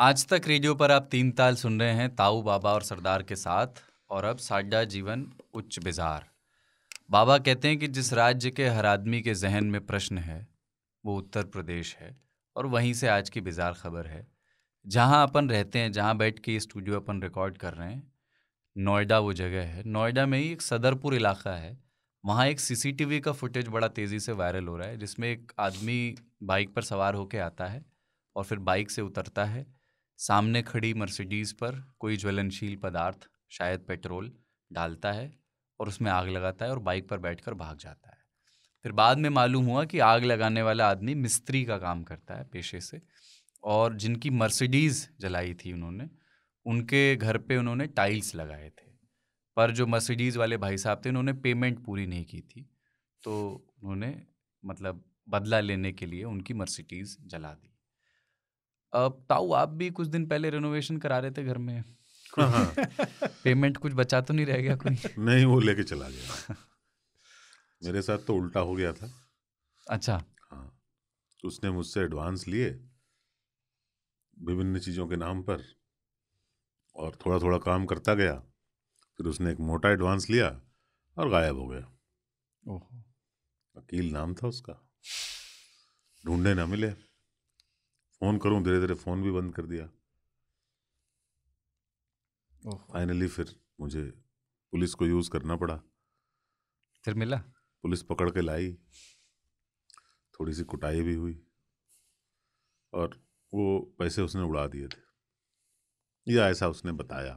आज तक रेडियो पर आप तीन ताल सुन रहे हैं ताऊ बाबा और सरदार के साथ। और अब साडा जीवन उच्च बिजार। बाबा कहते हैं कि जिस राज्य के हर आदमी के जहन में प्रश्न है वो उत्तर प्रदेश है। और वहीं से आज की बिजार खबर है। जहां अपन रहते हैं, जहां बैठ के ये स्टूडियो अपन रिकॉर्ड कर रहे हैं, नोएडा वो जगह है। नोएडा में ही एक सदरपुर इलाका है। वहाँ एक सीसीटीवी का फुटेज बड़ा तेज़ी से वायरल हो रहा है, जिसमें एक आदमी बाइक पर सवार होकर आता है और फिर बाइक से उतरता है। सामने खड़ी मर्सिडीज़ पर कोई ज्वलनशील पदार्थ, शायद पेट्रोल, डालता है और उसमें आग लगाता है और बाइक पर बैठकर भाग जाता है। फिर बाद में मालूम हुआ कि आग लगाने वाला आदमी मिस्त्री का काम करता है पेशे से, और जिनकी मर्सिडीज़ जलाई थी उन्होंने, उनके घर पे उन्होंने टाइल्स लगाए थे। पर जो मर्सिडीज़ वाले भाई साहब थे, उन्होंने पेमेंट पूरी नहीं की थी, तो उन्होंने मतलब बदला लेने के लिए उनकी मर्सिडीज़ जला दी। अब ताऊ, आप भी कुछ दिन पहले रेनोवेशन करा रहे थे घर में। हाँ। पेमेंट कुछ बचा तो नहीं रह गया कोई? नहीं, वो लेके चला गया। मेरे साथ तो उल्टा हो गया था। अच्छा। हाँ, उसने मुझसे एडवांस लिए विभिन्न चीज़ों के नाम पर और थोड़ा थोड़ा काम करता गया। फिर उसने एक मोटा एडवांस लिया और गायब हो गया। ओहो। वकील नाम था उसका, ढूंढे ना मिले। फ़ोन करूं, धीरे धीरे फ़ोन भी बंद कर दिया। फाइनली फिर मुझे पुलिस को यूज़ करना पड़ा। फिर मिला? पुलिस पकड़ के लाई, थोड़ी सी कुटाई भी हुई और वो पैसे उसने उड़ा दिए थे, या ऐसा उसने बताया।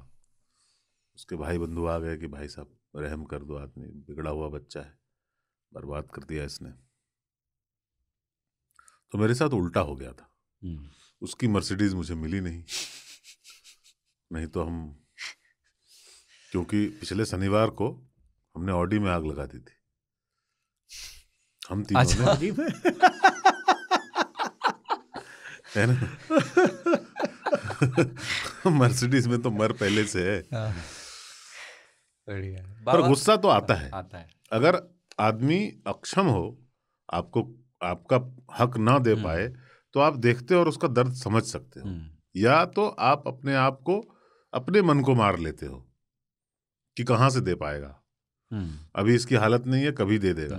उसके भाई बंधु आ गए कि भाई साहब रहम कर दो, आदमी बिगड़ा हुआ बच्चा है, बर्बाद कर दिया इसने। तो मेरे साथ उल्टा हो गया था। उसकी मर्सिडीज मुझे मिली नहीं तो हम, क्योंकि पिछले शनिवार को हमने ऑडी में आग लगा दी थी, हम तीनों ने। है ना? मर्सिडीज में तो मर पहले से है। बढ़िया। पर गुस्सा तो आता है। अगर आदमी अक्षम हो, आपको आपका हक ना दे पाए, तो आप देखते हो और उसका दर्द समझ सकते हो। या तो आप अपने आप को, अपने मन को मार लेते हो कि कहाँ से दे पाएगा, अभी इसकी हालत नहीं है, कभी दे देगा।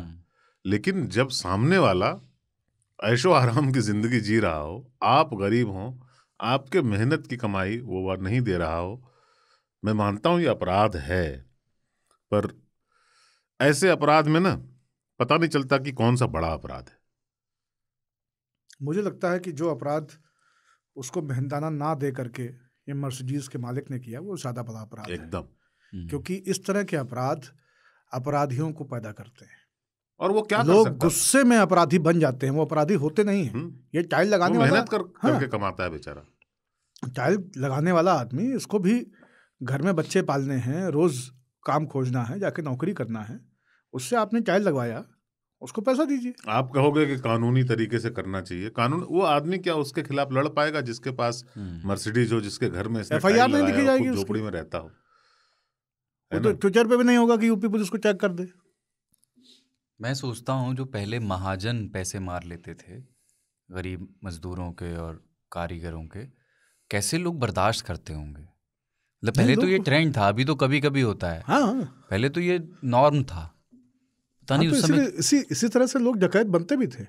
लेकिन जब सामने वाला ऐशो आराम की जिंदगी जी रहा हो, आप गरीब हो, आपके मेहनत की कमाई वो नहीं दे रहा हो, मैं मानता हूं ये अपराध है। पर ऐसे अपराध में ना पता नहीं चलता कि कौन सा बड़ा अपराध है। मुझे लगता है कि जो अपराध उसको मेहनताना ना दे करके ये मर्सिडीज के मालिक ने किया, वो ज्यादा बड़ा अपराध एकदम है। क्योंकि इस तरह के अपराध अपराधियों को पैदा करते हैं, और वो क्या लोग गुस्से में अपराधी बन जाते हैं, वो अपराधी होते नहीं हैं। ये टाइल लगाने वाला मेहनत करके कमाता है बेचारा। टाइल लगाने वाला आदमी, इसको भी घर में बच्चे पालने हैं, रोज काम खोजना है, जाके नौकरी करना है। उससे आपने टाइल लगवाया, उसको पैसा दीजिए। आप कहोगे कि कानूनी तरीके से करना चाहिए। कानून, वो आदमी क्या उसके खिलाफ लड़ पाएगा जिसके पास मर्सिडीज हो, जिसके घर में FIR नहीं लिखी जाएगी, झोपड़ी में रहता हो? वो तो ट्विटर पे भी नहीं होगा कि यूपी पुलिस को चेक कर दे। मैं सोचता हूँ जो पहले महाजन पैसे मार लेते थे गरीब मजदूरों के और कारीगरों के, कैसे लोग बर्दाश्त करते होंगे। मतलब पहले तो ये ट्रेंड था, अभी तो कभी कभी होता है। हाँ, पहले तो ये नॉर्म था। पता नहीं तो उस समय इसी तरह से लोग डकैत बनते भी थे।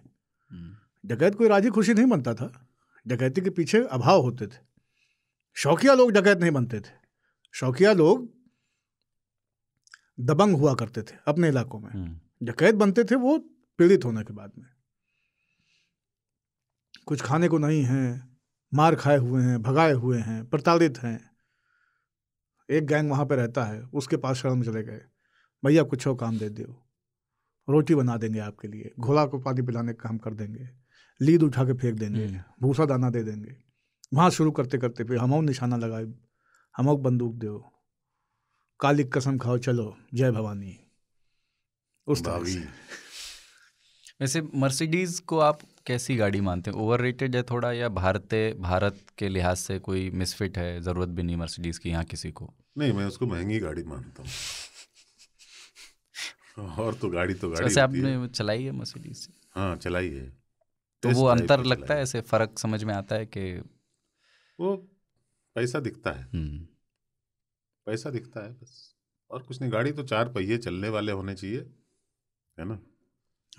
डकैत कोई राजी खुशी नहीं बनता था, डकैती के पीछे अभाव होते थे। शौकिया लोग डकैत नहीं बनते थे। शौकिया लोग दबंग हुआ करते थे अपने इलाकों में। डकैत बनते थे वो पीड़ित होने के बाद में, कुछ खाने को नहीं है, मार खाए हुए हैं, भगाए हुए हैं, प्रताड़ित हैं। एक गैंग वहां पे रहता है, उसके पास शरण चले गए, भैया कुछ और काम दे दो, रोटी बना देंगे आपके लिए, घोड़ा को पानी पिलाने का काम कर देंगे, लीद उठा के फेंक देंगे, भूसा दाना दे देंगे। वहां शुरू करते करते फिर हमो निशाना लगाए, हमो बंदूक दो, काली कसम खाओ, चलो जय भवानी, उस तरह से। वैसे मर्सिडीज को आप कैसी गाड़ी मानते हैं? ओवररेटेड है थोड़ा, या भारत के लिहाज से कोई मिसफिट है, जरूरत भी नहीं मर्सिडीज की यहाँ किसी को? नहीं, मैं उसको महंगी गाड़ी मानता हूँ। और तो गाड़ी वैसे आपने चलाई है मर्सिडीज से? हाँ, चलाई है। तो वो अंतर लगता है, ऐसे फर्क समझ में आता है कि वो पैसा दिखता है, पैसा दिखता है बस, और कुछ नहीं। गाड़ी तो 4 पहिए चलने वाले होने चाहिए, है ना।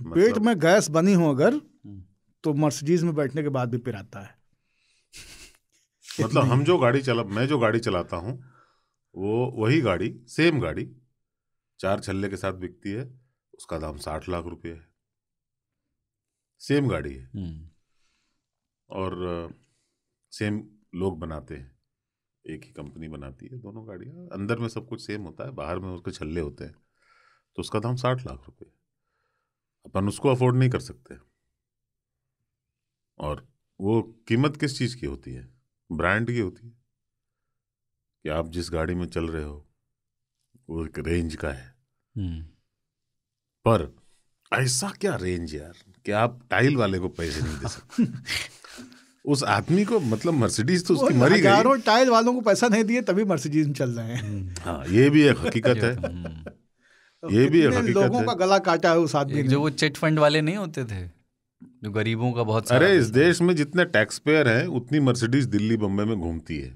पेट में गैस बनी हो अगर तो मर्सिडीज में बैठने के बाद भी पिराता है। मतलब मैं जो गाड़ी चलाता हूँ वो वही गाड़ी, सेम गाड़ी 4 छल्ले के साथ बिकती है, उसका दाम 60 लाख रुपए है। सेम गाड़ी है और सेम लोग बनाते हैं, एक ही कंपनी बनाती है दोनों गाड़ियाँ, अंदर में सब कुछ सेम होता है, बाहर में उसके छल्ले होते हैं, तो उसका दाम 60 लाख रुपए। अपन उसको अफोर्ड नहीं कर सकते। और वो कीमत किस चीज़ की होती है? ब्रांड की होती है कि आप जिस गाड़ी में चल रहे हो वो एक रेंज का है। पर ऐसा क्या रेंज यार कि आप टाइल वाले को पैसे नहीं दे सकते। उस आदमी को, मतलब मर्सिडीज तो उसकी मरी गई, हजारों टाइल वालों को पैसा नहीं दिए तभी मर्सिडीज में चल रहे हैं। हाँ, ये भी एक हकीकत है। ये भी एक हकीकत लोगों का गला काटा है उस आदमी ने। जो वो चिट फंड वाले नहीं होते थे जो गरीबों का बहुत सारा। अरे इस देश में जितने टैक्स पेयर हैं उतनी मर्सिडीज दिल्ली बम्बई में घूमती है,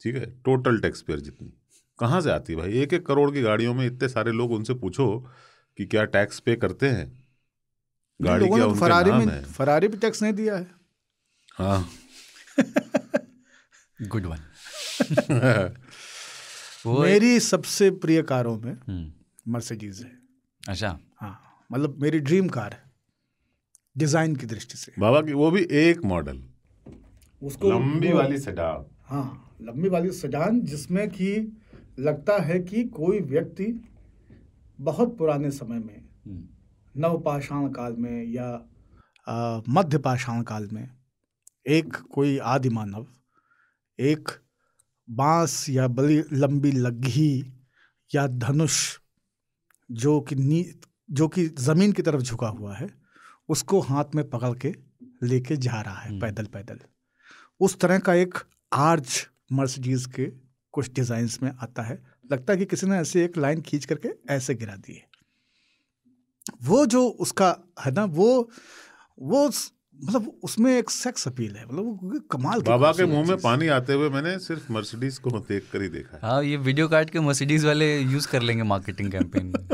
ठीक है। टोटल टैक्स पेयर जितनी कहाँ से आती है भाई? 1-1 करोड़ की गाड़ियों में इतने सारे लोग, उनसे पूछो कि क्या टैक्स पे करते हैं? गाड़ी क्या उनके नाम है? फरारी भी टैक्स नहीं दिया है। हाँ गुड वन। मेरी सबसे प्रिय कारों में मर्सिडीज है। अच्छा, हाँ, मतलब मेरी ड्रीम कार है डिजाइन की दृष्टि से। बाबा की वो भी एक मॉडल, उसको लंबी वाली सेडान। हाँ, लंबी वाली सेडान, जिसमें कि लगता है कि कोई व्यक्ति बहुत पुराने समय में, नवपाषाण काल में या मध्य पाषाण काल में, एक कोई आदि मानव एक बांस या बड़ी लंबी लग्घी या धनुष जो कि जमीन की तरफ झुका हुआ है, उसको हाथ में पकड़ के लेके जा रहा है पैदल पैदल। उस तरह का एक आर्च मर्सिडीज के कुछ डिजाइन्स में आता है। लगता है कि किसी ने ऐसे एक लाइन खींच करके ऐसे गिरा दी है। वो जो उसका है ना, वो मतलब उसमें एक सेक्स अपील है, मतलब वो कमाल की। बाबा के मुंह में पानी आते हुए मैंने सिर्फ मर्सिडीज को देख कर ही देखा है। हाँ, ये वीडियो काट के मर्सिडीज वाले यूज कर लेंगे मार्केटिंग कैंपेन में।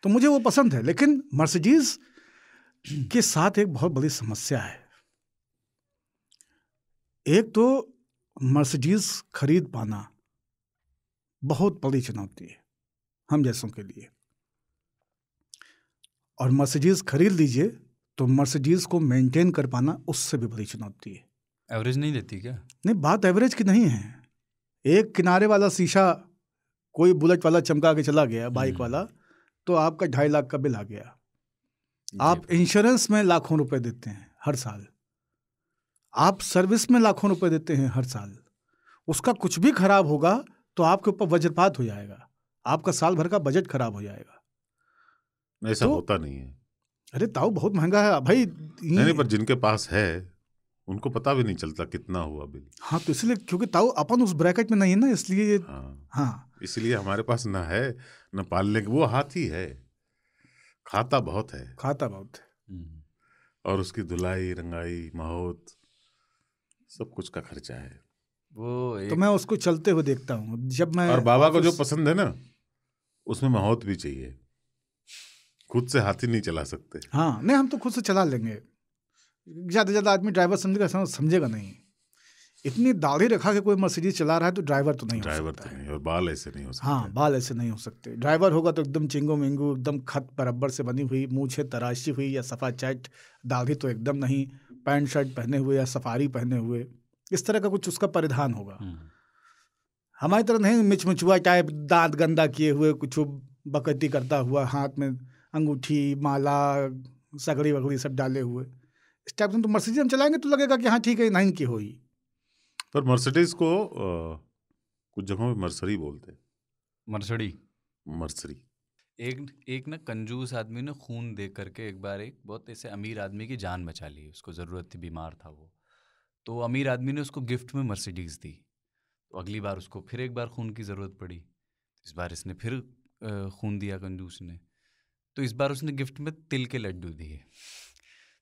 तो मुझे वो पसंद है, लेकिन मर्सिडीज के साथ एक बहुत बड़ी समस्या है। एक तो मर्सिडीज खरीद पाना बहुत बड़ी चुनौती है हम जैसों के लिए, और मर्सिडीज खरीद लीजिए तो मर्सिडीज को मेंटेन कर पाना उससे भी बड़ी चुनौती है। एवरेज नहीं देती क्या? नहीं, बात एवरेज की नहीं है। एक किनारे वाला शीशा कोई बुलेट वाला चमका के चला गया, बाइक वाला, तो आपका 2.5 लाख का बिल आ गया। आप इंश्योरेंस में लाखों रुपए देते हैं हर साल, आप सर्विस में लाखों रुपए देते हैं हर साल। उसका कुछ भी खराब होगा तो आपके ऊपर वज्रपात हो जाएगा, आपका साल भर का बजट खराब हो जाएगा। ऐसा होता नहीं है। अरे ताऊ बहुत महंगा है भाई। नहीं, पर जिनके पास है उनको पता भी नहीं चलता कितना हुआ बिल। हाँ, तो इसलिए, क्योंकि ताऊ अपन उस ब्रैकेट में नहीं है ना, इसलिए। हाँ, इसलिए हमारे पास ना है न पालने की। वो हाथी है, खाता बहुत है, और उसकी धुलाई रंगाई महोत सब कुछ का खर्चा है। तो मैं उसको चलते हुए देखता हूँ जब मैं। और बाबा को जो पसंद है ना, उसमें महोत भी चाहिए। खुद से हाथी नहीं चला सकते। हाँ, नहीं, हम तो खुद से चला लेंगे। ज़्यादा से ज़्यादा आदमी ड्राइवर समझेगा नहीं। इतनी दाढ़ी रखा के कोई मर्सिडीज चला रहा है तो ड्राइवर तो नहीं हो सकता है। और बाल ऐसे नहीं हो सकते। हाँ, बाल ऐसे नहीं हो सकते। ड्राइवर होगा तो एकदम चिंगो मिंगू, एकदम खत बराबर से बनी हुई, मूछें तराशी हुई या सफ़ा चैट, दाढ़ी तो एकदम नहीं, पैंट शर्ट पहने हुए या सफारी पहने हुए, इस तरह का कुछ उसका परिधान होगा। हमारी तरह नहीं मिचमिचुआ टाइप, दांत गंदा किए हुए, कुछ बकैती करता हुआ, हाथ में अंगूठी माला सगड़ी वगड़ी सब डाले हुए, इस टाइप से। तो मर्सिडीज हम चलाएंगे तो लगेगा कि हाँ ठीक है, 9 की होगी। पर मर्सिडीज को कुछ जगहों में मर्सरी बोलते हैं। मर्सरी। एक ना कंजूस आदमी ने खून दे करके एक बार एक बहुत ऐसे अमीर आदमी की जान बचा ली। उसको ज़रूरत थी, बीमार था वो, तो अमीर आदमी ने उसको गिफ्ट में मर्सिडीज़ दी। तो अगली बार उसको फिर एक बार खून की ज़रूरत पड़ी, इस बार इसने फिर खून दिया कंजूस ने, तो इस बार उसने गिफ्ट में तिल के लड्डू दिए।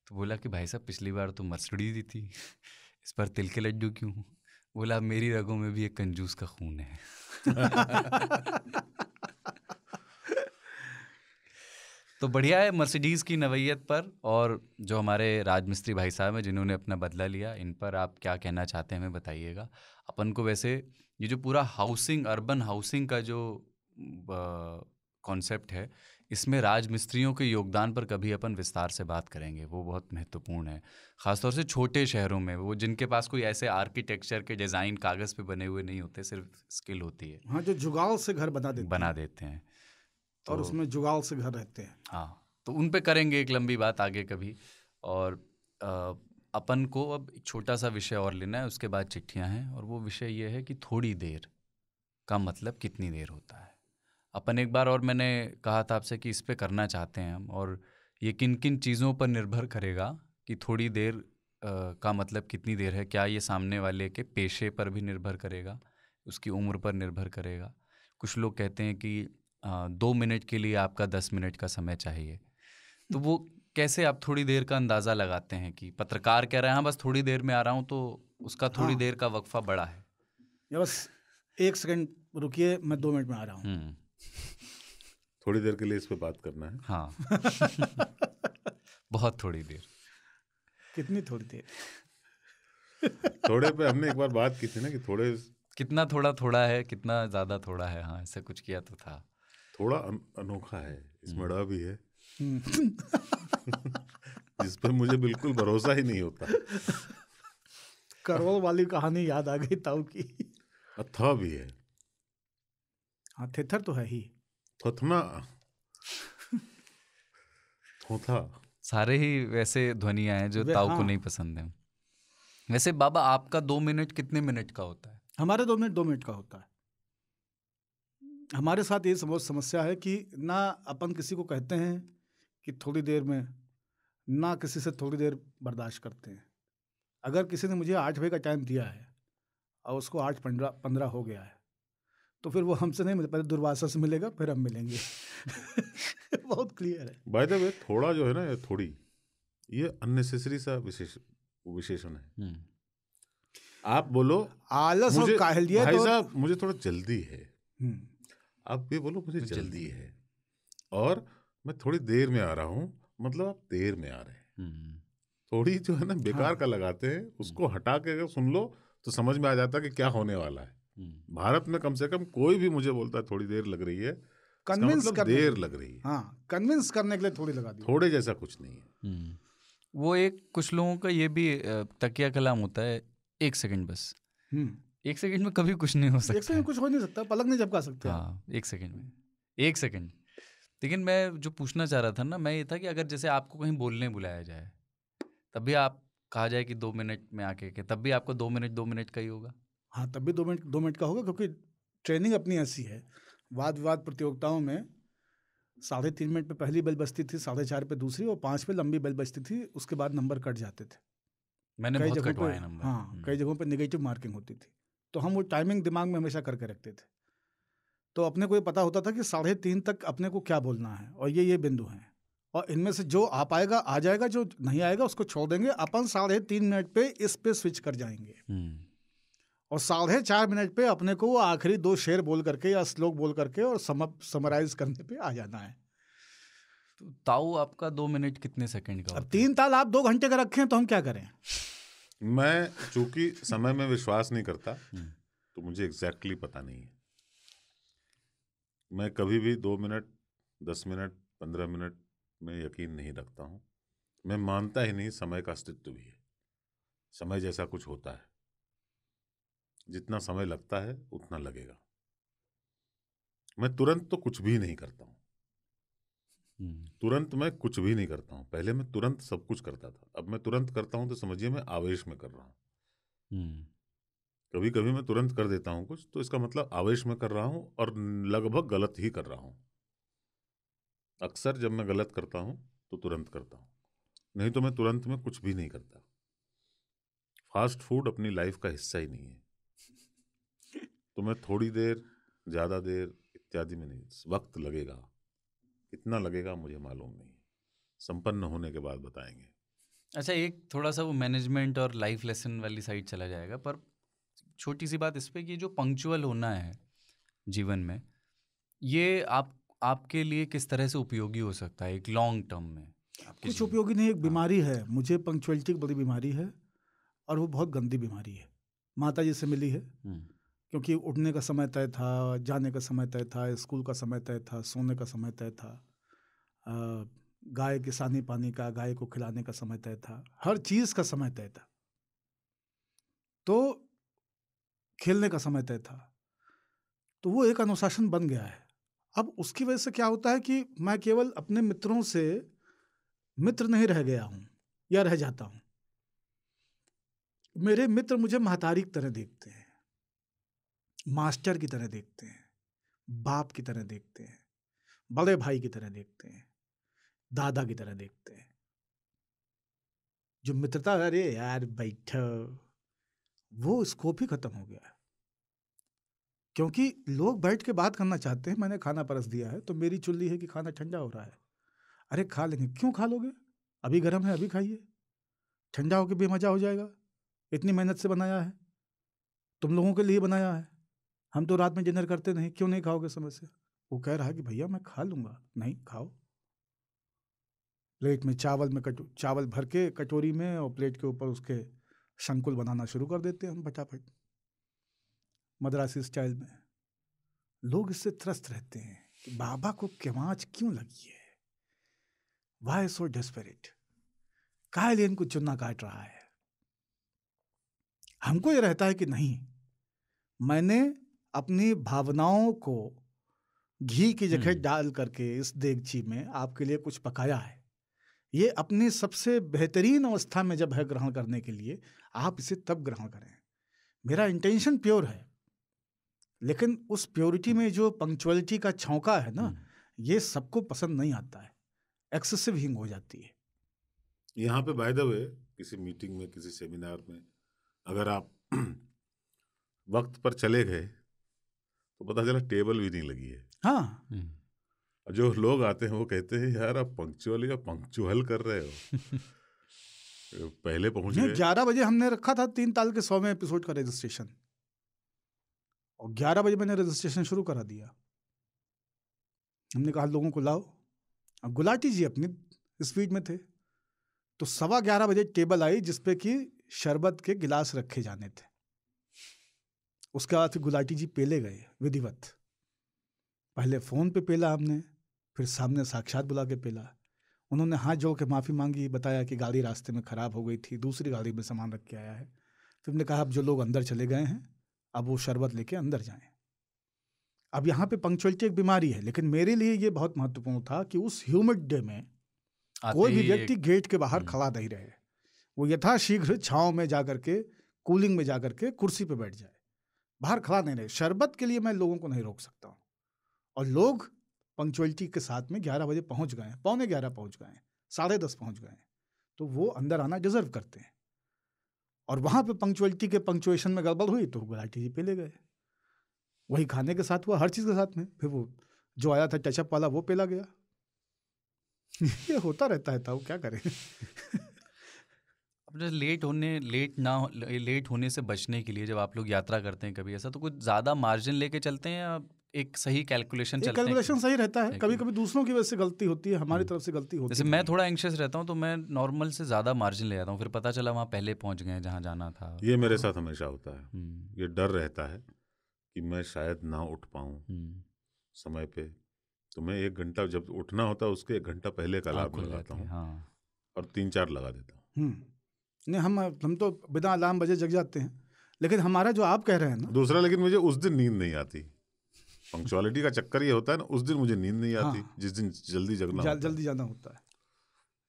तो बोला कि भाई साहब पिछली बार तो मर्सिडीज दी थी, इस पर तिल के लड्डू क्यों? बोला मेरी रगों में भी एक कंजूस का खून है। तो बढ़िया है मर्सिडीज़ की नवैयत पर, और जो हमारे राजमिस्त्री भाई साहब हैं जिन्होंने अपना बदला लिया, इन पर आप क्या कहना चाहते हैं हमें बताइएगा। अपन को वैसे ये जो पूरा हाउसिंग, अर्बन हाउसिंग का जो कॉन्सेप्ट है, इसमें राजमिस्त्रियों के योगदान पर कभी अपन विस्तार से बात करेंगे। वो बहुत महत्वपूर्ण है, ख़ासतौर से छोटे शहरों में, वो जिनके पास कोई ऐसे आर्किटेक्चर के डिज़ाइन कागज़ पे बने हुए नहीं होते, सिर्फ स्किल होती है। हाँ, जो जुगाड़ से घर बना देते हैं तो, और उसमें जुगाड़ से घर रहते हैं। हाँ, तो उन पे करेंगे एक लंबी बात आगे कभी। और अपन को अब एक छोटा सा विषय और लेना है, उसके बाद चिट्ठियाँ हैं, और वो विषय ये है कि थोड़ी देर का मतलब कितनी देर होता है। अपन एक बार और मैंने कहा था आपसे कि इस पे करना चाहते हैं हम, और ये किन किन चीज़ों पर निर्भर करेगा कि थोड़ी देर का मतलब कितनी देर है। क्या ये सामने वाले के पेशे पर भी निर्भर करेगा, उसकी उम्र पर निर्भर करेगा। कुछ लोग कहते हैं कि 2 मिनट के लिए आपका 10 मिनट का समय चाहिए। तो वो कैसे आप थोड़ी देर का अंदाज़ा लगाते हैं कि पत्रकार कह रहे हैं हाँ बस थोड़ी देर में आ रहा हूँ, तो उसका थोड़ी देर का वक्फा बड़ा है, या बस 1 सेकंड रुकिए, मैं 2 मिनट में आ रहा हूँ। थोड़ी देर के लिए इस पे बात करना है। हाँ। बहुत थोड़ी देर। कितनी थोड़ी देर? थोड़े पे हमने एक बार बात की थी ना कि थोड़े कितना थोड़ा है, कितना ज़्यादा थोड़ा है। हाँ, ऐसा कुछ किया तो था। थोड़ा अनोखा है, इसमें ड़ भी है जिस पर मुझे बिल्कुल भरोसा ही नहीं होता। करोल वाली कहानी याद आ गई ताऊ की। था भी है। हाँ, थेथर तो है ही। थोथना, थोथा, सारे ही वैसे ध्वनियाँ हैं जो ताऊ को नहीं पसंद है। वैसे बाबा आपका 2 मिनट कितने मिनट का होता है? हमारे 2 मिनट 2 मिनट का होता है। हमारे साथ ये समस्या है कि ना अपन किसी को कहते हैं कि थोड़ी देर में, ना किसी से थोड़ी देर बर्दाश्त करते हैं। अगर किसी ने मुझे 8 बजे का टाइम दिया है और उसको 8:15 हो गया है, तो फिर वो हमसे नहीं मिले, पहले दुर्वासा से मिलेगा, फिर हम मिलेंगे। बहुत क्लियर है। बाय द वे थोड़ा जो है ना, ये थोड़ी, ये अननेसेसरी सा विशेषण है। आप बोलो आलस और काहलियत, भाई साहब मुझे थोड़ा जल्दी है, आप ये बोलो मुझे जल्दी है, और मैं थोड़ी देर में आ रहा हूँ, मतलब आप देर में आ रहे हैं। थोड़ी जो है ना बेकार का लगाते हैं, उसको हटा के अगर सुन लो तो समझ में आ जाता है कि क्या होने वाला है। भारत में कम से कम कोई भी मुझे बोलता है थोड़ी देर लग रही है, कन्विंस मतलब देर लग रही है। हाँ, कन्विंस करने के लिए थोड़ी लगा दी। थोड़े जैसा कुछ नहीं है। वो एक कुछ लोगों का ये भी तकिया कलाम होता है, 1 सेकंड बस। 1 सेकंड में कभी कुछ नहीं हो सकता। 1 सेकंड कुछ हो नहीं सकता, पलक नहीं झपका सकते। हाँ, 1 सेकंड में 1 सेकंड। लेकिन मैं जो पूछना चाह रहा था ना, मैं ये था कि अगर जैसे आपको कहीं बोलने बुलाया जाए, तब भी आप कहा जाए कि 2 मिनट में आके के, तब भी आपको 2 मिनट का ही होगा। हाँ, तब भी 2 मिनट का होगा, क्योंकि ट्रेनिंग अपनी ऐसी है। वाद विवाद प्रतियोगिताओं में 3.5 मिनट पे पहली बेल बजती थी, 4:30 पे दूसरी, और 5 पे लंबी बेल बजती थी। उसके बाद नंबर कट जाते थे। मैंने बहुत कटवाए नंबर। हाँ, कई जगहों पे नेगेटिव मार्किंग होती थी, तो हम वो टाइमिंग दिमाग में हमेशा करके रखते थे। तो अपने को ये पता होता था कि 3:30 तक अपने को क्या बोलना है, और ये बिंदु हैं, और इनमें से जो आ पाएगा आ जाएगा, जो नहीं आएगा उसको छोड़ देंगे। अपन 3.5 मिनट पे इस पे स्विच कर जाएंगे, और 4.5 मिनट पे अपने को आखिरी 2 शेर बोल करके या श्लोक बोल करके और समराइज करने पे आ जाना है। तो ताऊ आपका 2 मिनट कितने सेकंड का होता है? अब 3 ताल आप 2 घंटे का रखें तो हम क्या करें? मैं चूंकि समय में विश्वास नहीं करता, तो मुझे एग्जैक्टली पता नहीं है। मैं कभी भी 2 मिनट, 10 मिनट, 15 मिनट में यकीन नहीं रखता हूँ। मैं मानता ही नहीं समय का अस्तित्व भी है। समय जैसा कुछ होता है, जितना समय लगता है उतना लगेगा। मैं तुरंत तो कुछ भी नहीं करता हूँ। तुरंत मैं कुछ भी नहीं करता हूँ। पहले मैं तुरंत सब कुछ करता था, अब मैं तुरंत करता हूँ तो समझिए मैं आवेश में कर रहा हूँ। कभी कभी मैं तुरंत कर देता हूँ कुछ, तो इसका मतलब आवेश में कर रहा हूँ, और लगभग गलत ही कर रहा हूँ। अक्सर जब मैं गलत करता हूँ तो तुरंत करता हूँ, नहीं तो मैं तुरंत में कुछ भी नहीं करता। फास्ट फूड अपनी लाइफ का हिस्सा ही नहीं है। तो मैं थोड़ी देर, ज़्यादा देर इत्यादि में नहीं, वक्त लगेगा। कितना लगेगा मुझे मालूम नहीं, संपन्न होने के बाद बताएंगे। अच्छा, एक थोड़ा सा वो मैनेजमेंट और लाइफ लेसन वाली साइड चला जाएगा, पर छोटी सी बात इस पे कि जो पंक्चुअल होना है जीवन में, ये आपके लिए किस तरह से उपयोगी हो सकता है एक लॉन्ग टर्म में? कुछ उपयोगी नहीं, एक बीमारी है मुझे, पंक्चुअलिटी की बड़ी बीमारी है, और वो बहुत गंदी बीमारी है। माता जी से मिली है, क्योंकि उठने का समय तय था, जाने का समय तय था, स्कूल का समय तय था, सोने का समय तय था, गाय के सानी पानी का, गाय को खिलाने का समय तय था, हर चीज़ का समय तय था। तो खेलने का समय तय था, तो वो एक अनुशासन बन गया है। अब उसकी वजह से क्या होता है कि मैं केवल अपने मित्रों से मित्र नहीं रह गया हूँ या रह जाता हूँ। मेरे मित्र मुझे महतारी की तरह देखते हैं, मास्टर की तरह देखते हैं, बाप की तरह देखते हैं, बड़े भाई की तरह देखते हैं, दादा की तरह देखते हैं। जो मित्रता, अरे यार बैठो, वो स्कोप ही खत्म हो गया है। क्योंकि लोग बैठ के बात करना चाहते हैं। मैंने खाना परस दिया है तो मेरी चुल्ली है कि खाना ठंडा हो रहा है, अरे खा लेंगे। क्यों खा लोगे? अभी गर्म है, अभी खाइए, ठंडा होकर बेमजा हो जाएगा। इतनी मेहनत से बनाया है, तुम लोगों के लिए बनाया है, हम तो रात में डिनर करते नहीं, क्यों नहीं खाओगे समय से? वो कह रहा है कि भैया मैं खा लूंगा। नहीं, खाओ। प्लेट में चावल भर के कटोरी में, और प्लेट के ऊपर उसके शंकुल बनाना शुरू कर देते हैं हम फटाफट, मद्रासी स्टाइल में। लोग इससे त्रस्त रहते हैं कि बाबा को केवांच क्यों लगी है, वाई सो डेस्परेट, काहे लिए इनको चुन्ना काट रहा है। हमको ये रहता है कि नहीं, मैंने अपनी भावनाओं को घी की जगह डाल करके इस देगची में आपके लिए कुछ पकाया है। ये अपनी सबसे बेहतरीन अवस्था में जब है ग्रहण करने के लिए, आप इसे तब ग्रहण करें। मेरा इंटेंशन प्योर है, लेकिन उस प्योरिटी में जो पंक्चुअलिटी का छौंका है ना, ये सबको पसंद नहीं आता है, एक्सेसिव हींग हो जाती है। यहाँ पे बाय द वे, किसी मीटिंग में, किसी सेमिनार में अगर आप वक्त पर चले गए तो पता चला टेबल भी नहीं लगी है। हाँ, जो लोग आते हैं वो कहते हैं यार आप पंक्चुअल या पंक्चुअल कर रहे हो। पहले पहुंच गए। 11 बजे हमने रखा था 3 ताल के 100वें एपिसोड का रजिस्ट्रेशन, और 11 बजे मैंने रजिस्ट्रेशन शुरू करा दिया। हमने कहा लोगों को लाओ। अब गुलाटी जी अपनी स्पीड में थे, तो 11:15 बजे टेबल आई जिसपे कि शरबत के गिलास रखे जाने थे। उसके बाद फिर गुलाटी जी पेले गए विधिवत। पहले फ़ोन पे पेला हमने, फिर सामने साक्षात बुला के पेला। उन्होंने हाथ जोड़ के माफ़ी मांगी, बताया कि गाड़ी रास्ते में ख़राब हो गई थी, दूसरी गाड़ी में सामान रख के आया है। फिर हमने कहा अब जो लोग अंदर चले गए हैं, अब वो शरबत लेके अंदर जाएं। अब यहाँ पे पंक्चुअलिटी एक बीमारी है, लेकिन मेरे लिए ये बहुत महत्वपूर्ण था कि उस ह्यूमिड डे में कोई भी व्यक्ति गेट के बाहर खड़ा नहीं रहे, वो यथाशीघ्र छाँव में जाकर के, कूलिंग में जाकर के कुर्सी पे बैठ जाए, बाहर खड़ा नहीं रहे। शरबत के लिए मैं लोगों को नहीं रोक सकता हूँ। और लोग पंक्चुअलिटी के साथ में 11 बजे पहुँच गए, 11:15 पहुँच गए, 10:30 पहुँच गए, तो वो अंदर आना डिजर्व करते हैं। और वहाँ पे पंक्चुअलिटी के पंक्चुएशन में गड़बड़ हुई तो गुलाटी जी पे ले गए। वही खाने के साथ हुआ, हर चीज़ के साथ में। फिर वो जो आया था टचअप वाला वो पेला गया। ये होता रहता है, था वो क्या करें। अपने लेट होने से बचने के लिए जब आप लोग यात्रा करते हैं कभी ऐसा, तो कुछ ज़्यादा मार्जिन लेके चलते हैं या एक सही कैलकुलेशन चलते हैं? कैलकुलेशन सही रहता है। कभी कभी दूसरों की वजह से गलती होती है, हमारी तरफ से गलती होती है। जैसे मैं थोड़ा एंग्शियस रहता हूँ तो मैं नॉर्मल से ज़्यादा मार्जिन ले जाता हूँ, फिर पता चला वहाँ पहले पहुँच गए जहाँ जाना था। ये मेरे साथ हमेशा होता है। ये डर रहता है कि मैं शायद ना उठ पाऊँ समय पे, तो मैं 1 घंटा, जब उठना होता है उसके 1 घंटा पहले का अलार्म लगाता हूँ। हाँ। और 3-4 लगा देता हूँ। नहीं, हम तो बिना अलार्म बजे जग जाते हैं। लेकिन हमारा जो आप कह रहे हैं ना, दूसरा, लेकिन मुझे उस दिन नींद नहीं आती। पंक्चुअलिटी का चक्कर ये होता है ना, उस दिन मुझे नींद नहीं आती। हाँ। जिस दिन जल्दी जाना होता है।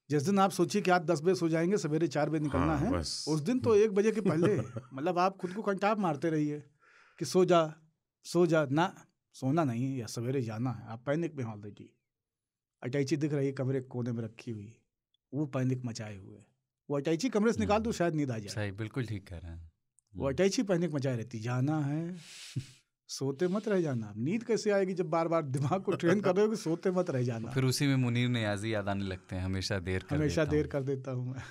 जिस दिन आप सोचिए कि आज 10 बजे सो जाएंगे, सवेरे 4 बजे निकलना है, उस दिन तो 1 बजे के पहले मतलब आप खुद को कंटाप मारते रहिए कि सो जा ना, सोना नहीं या सवेरे जाना है। आप पैनिक में ऑलरेडी, अटैची दिख रही है कमरे कोने में रखी हुई, वो पैनिक मचाए हुए, वो अटैची कमरे से निकाल दो शायद नींद आ जाए। सही, बिल्कुल ठीक कह रहे हैं। वो अटैची पैनिक मचाए रहती, जाना है, सोते मत रह जाना। नींद कैसे आएगी जब बार बार दिमाग को ट्रेन कर रहे हो कि सोते मत रह जाना। फिर उसी में मुनीर नियाज़ी याद आने लगते हैं, हमेशा देर कर देता हूँ मैं।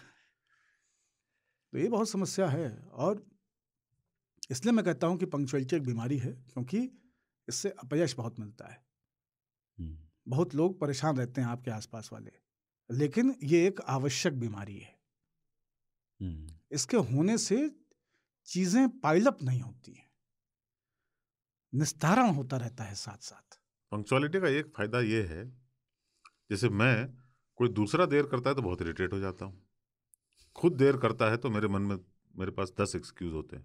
तो ये बहुत समस्या है, और इसलिए मैं कहता हूँ कि पंक्चुअलिटी एक बीमारी है, क्योंकि इससे अपयश बहुत मिलता है। बहुत लोग परेशान रहते हैं आपके आसपास वाले, लेकिन ये एक आवश्यक बीमारी है। इसके होने से चीजें पाइलअप नहीं होती हैं, निस्तारण होता रहता है साथ साथ। पंक्चुअलिटी का एक फायदा ये है, जैसे मैं, कोई दूसरा देर करता है तो बहुत इरिटेट हो जाता हूँ, खुद देर करता है तो मेरे मन में, मेरे पास 10 एक्सक्यूज होते हैं,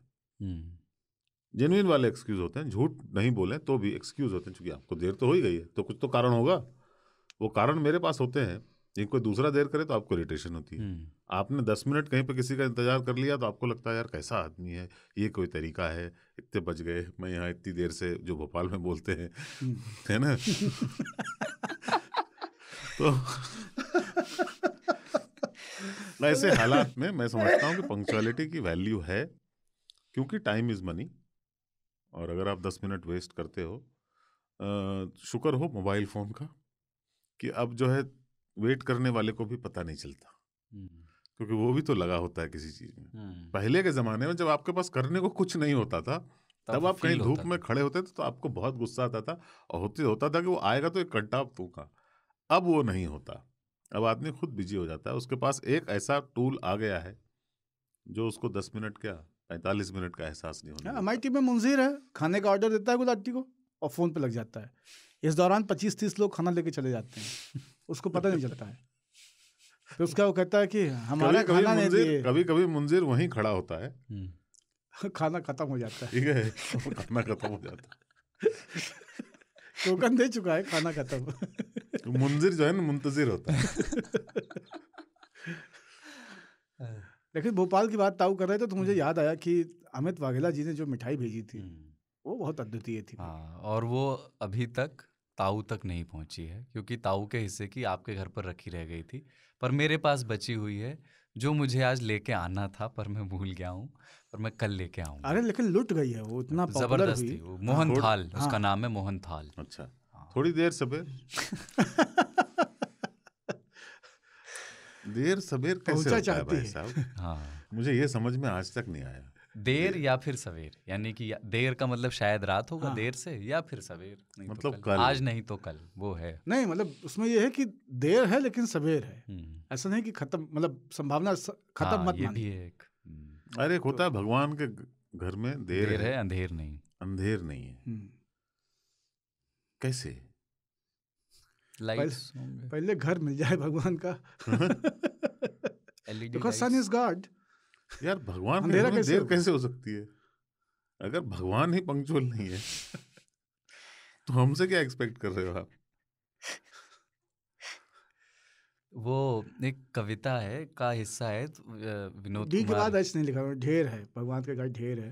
जेन्युइन वाले एक्सक्यूज होते हैं, झूठ नहीं बोले तो भी एक्सक्यूज होते हैं, क्योंकि आपको देर तो हो ही गई है तो कुछ तो कारण होगा, वो कारण मेरे पास होते हैं। लेकिन कोई दूसरा देर करे तो आपको इरिटेशन होती है। आपने 10 मिनट कहीं पे किसी का इंतजार कर लिया तो आपको लगता है यार कैसा आदमी है, ये कोई तरीका है, इतने बज गए, मैं यहाँ इतनी देर से, जो भोपाल में बोलते हैं है ना तो ऐसे हालात में मैं समझता हूँ कि पंक्चुअलिटी की वैल्यू है, क्योंकि टाइम इज मनी। और अगर आप 10 मिनट वेस्ट करते हो, शुक्र हो मोबाइल फोन का कि अब जो है वेट करने वाले को भी पता नहीं चलता, क्योंकि वो भी तो लगा होता है किसी चीज में। पहले के जमाने में जब आपके पास करने को कुछ नहीं होता था, तब आप कहीं धूप में खड़े होते थे तो आपको बहुत गुस्सा आता था, और होता था कि वो आएगा तो एक घंटा दूंगा। अब वो नहीं होता, अब आदमी खुद बिजी हो जाता है, उसके पास एक ऐसा टूल आ गया है जो उसको 10 मिनट क्या 45 मिनट का एहसास नहीं होता। हमारी टीम में मुंजीर है, खाने का ऑर्डर देता है गुलाटी को और फोन पे लग जाता है। इस दौरान 25-30 लोग खाना लेके चले जाते हैं, उसको पता नहीं चलता है। फिर उसका वो कहता है कि हमारा खाना नहीं दिए। कभी कभी मुंजीर वहीं खड़ा होता है, खाना खत्म हो जाता है, ठीक है, खाना खत्म हो जाता है, टोकन दे चुका है, खाना खत्म। मुंजीर जो है ना मुंतजिर होता है। लेकिन भोपाल की बात ताऊ कर रहे थे तो मुझे याद आया कि अमित वाघेला जी ने जो मिठाई भेजी थी वो बहुत अद्वितीय थी। हाँ, और वो अभी तक ताऊ तक नहीं पहुंची है, क्योंकि ताऊ के हिस्से की आपके घर पर रखी रह गई थी, पर मेरे पास बची हुई है, जो मुझे आज लेके आना था पर मैं भूल गया हूँ, पर मैं कल लेके आऊंगा। अरे लेकिन लुट गई है वो, इतना जबरदस्त थी वो। मोहन थाल उसका नाम है, मोहन थाल। अच्छा, थोड़ी देर सबेर देर सबेर कैसे होता है भाई साहब? हाँ, मुझे ये समझ में आज तक नहीं आया। देर या फिर सवेर, यानी कि देर का मतलब शायद रात होगा, देर से, या फिर सवेर, नहीं मतलब तो कल। आज नहीं तो कल, वो है नहीं, मतलब उसमें ये है कि देर है लेकिन सवेर है, ऐसा नहीं कि खत्म, मतलब संभावना खत्म मत ये भी है एक। अरे एक होता है भगवान के घर में देर है, अंधेर नहीं, अंधेर नहीं है। कैसे? लाइट्स पहले घर मिल जाए भगवान का। LED sun is God. यार भगवान के घर में देर कैसे हो सकती है? अगर भगवान ही पंक्चुअल नहीं है तो हमसे क्या एक्सपेक्ट कर रहे हो आप? वो एक कविता है का हिस्सा है, विनोद डी के बाद ऐसे नहीं लिखा, ढेर है, भगवान के घर ढेर है।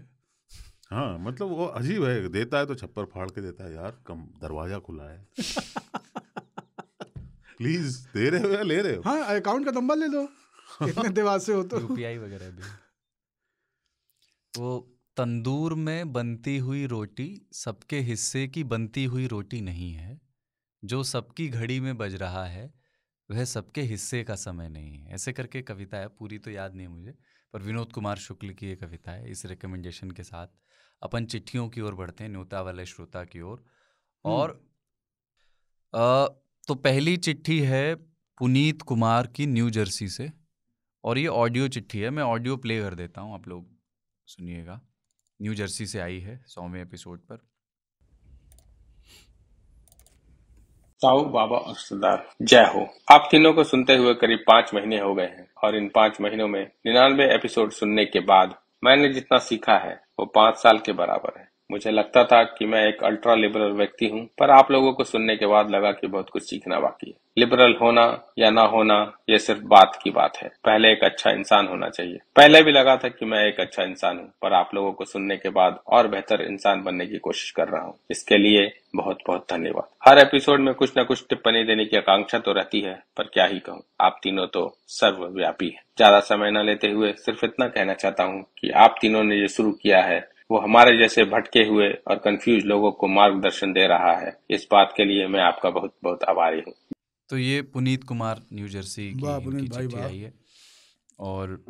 हाँ, मतलब वो अजीब है, देता है तो छप्पर फाड़ के देता है यार, कम दरवाजा खुला है प्लीज, दे रहे हो या ले रहे हो? हाँ, अकाउंट का नंबर ले लो, इतने देवासे हो तो। UPI वगैरह भी। वो तंदूर में बनती हुई रोटी सबके हिस्से की बनती हुई रोटी नहीं है, जो सबकी घड़ी में बज रहा है वह सबके हिस्से का समय नहीं है। ऐसे करके कविता है, पूरी तो याद नहीं मुझे, पर विनोद कुमार शुक्ल की ये कविता है। इस रिकमेंडेशन के साथ अपन चिट्ठियों की ओर बढ़ते हैं, न्योता वाले श्रोता की ओर। और तो पहली चिट्ठी है पुनीत कुमार की न्यू जर्सी से, और ये ऑडियो चिट्ठी है, मैं ऑडियो प्ले कर देता हूँ, आप लोग सुनिएगा। न्यू जर्सी से आई है 100वें एपिसोड पर। ताऊ बाबा और सरदार, जय हो। आप तीनों को सुनते हुए करीब 5 महीने हो गए हैं, और इन 5 महीनों में 99 एपिसोड सुनने के बाद मैंने जितना सीखा है वो 5 साल के बराबर है। मुझे लगता था कि मैं एक अल्ट्रा लिबरल व्यक्ति हूँ, पर आप लोगों को सुनने के बाद लगा कि बहुत कुछ सीखना बाकी है। लिबरल होना या ना होना ये सिर्फ बात की बात है, पहले एक अच्छा इंसान होना चाहिए। पहले भी लगा था कि मैं एक अच्छा इंसान हूँ, पर आप लोगों को सुनने के बाद और बेहतर इंसान बनने की कोशिश कर रहा हूँ। इसके लिए बहुत बहुत धन्यवाद। हर एपिसोड में कुछ न कुछ टिप्पणी देने की आकांक्षा तो रहती है, पर क्या ही कहूँ, आप तीनों तो सर्वव्यापी है। ज्यादा समय न लेते हुए सिर्फ इतना कहना चाहता हूँ कि आप तीनों ने जो शुरू किया है वो हमारे जैसे भटके हुए और कंफ्यूज लोगों को मार्गदर्शन दे रहा है। इस बात के लिए मैं आपका बहुत बहुत आभारी हूँ। तो ये पुनीत कुमार न्यू जर्सी की चिट्ठी आई है, और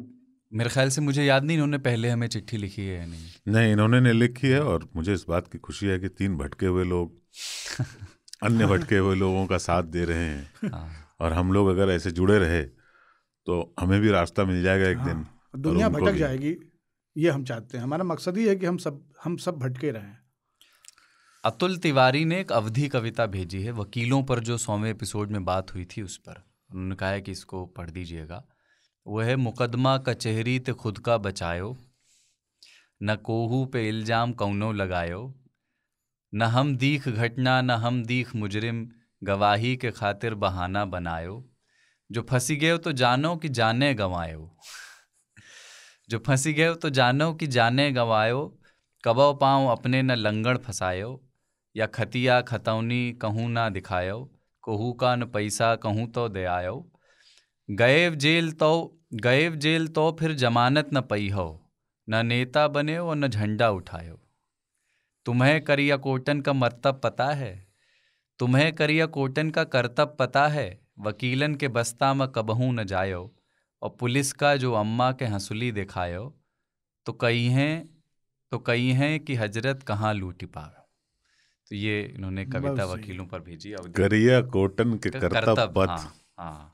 मेरे ख्याल से, मुझे याद नहीं इन्होंने पहले हमें चिट्ठी लिखी है या नहीं। नहीं, इन्होंने नहीं लिखी है, और मुझे इस बात की खुशी है कि 3 भटके हुए लोग अन्य भटके हुए लोगों का साथ दे रहे हैं। और हम लोग अगर ऐसे जुड़े रहे तो हमें भी रास्ता मिल जाएगा एक दिन, दुनिया भटक जाएगी, ये हम चाहते हैं। हमारा मकसद ही है कि हम सब भटके रहें। अतुल तिवारी ने एक अवधि कविता भेजी है, वकीलों पर, जो 100वें एपिसोड में बात हुई थी उस पर। उन्होंने कहा है कि इसको पढ़ दीजिएगा। वो है, मुकदमा कचहरी ते खुद का बचायो, न कोहू पे इल्जाम कौनो लगायो, न हम दीख घटना न हम दीख मुजरिम, गवाही के खातिर बहाना बनायो, जो फंसी गए तो जानो कि जाने गंवायो, जो फंसी गए तो जानो कि जाने गंवायो, कबो पाँव अपने न लंगड़ फंसायो, या खतिया खतौनी कहूँ ना दिखायो, कहू का न पैसा कहूँ तो दे आयो, गएव जेल तो फिर जमानत न पई हो, न नेता बने और न झंडा उठायो, तुम्हें करिया कोटन का मर्तब पता है, तुम्हें करिया कोटन का करतब पता है, वकीलन के बस्ता में कबहू न जायो, और पुलिस का जो अम्मा के हंसुली दिखायो, तो कई हैं कि हजरत कहाँ लूटी पावे। तो ये इन्होंने कविता वकीलों पर भेजी। करिया कोटन के करतब पथ। हाँ।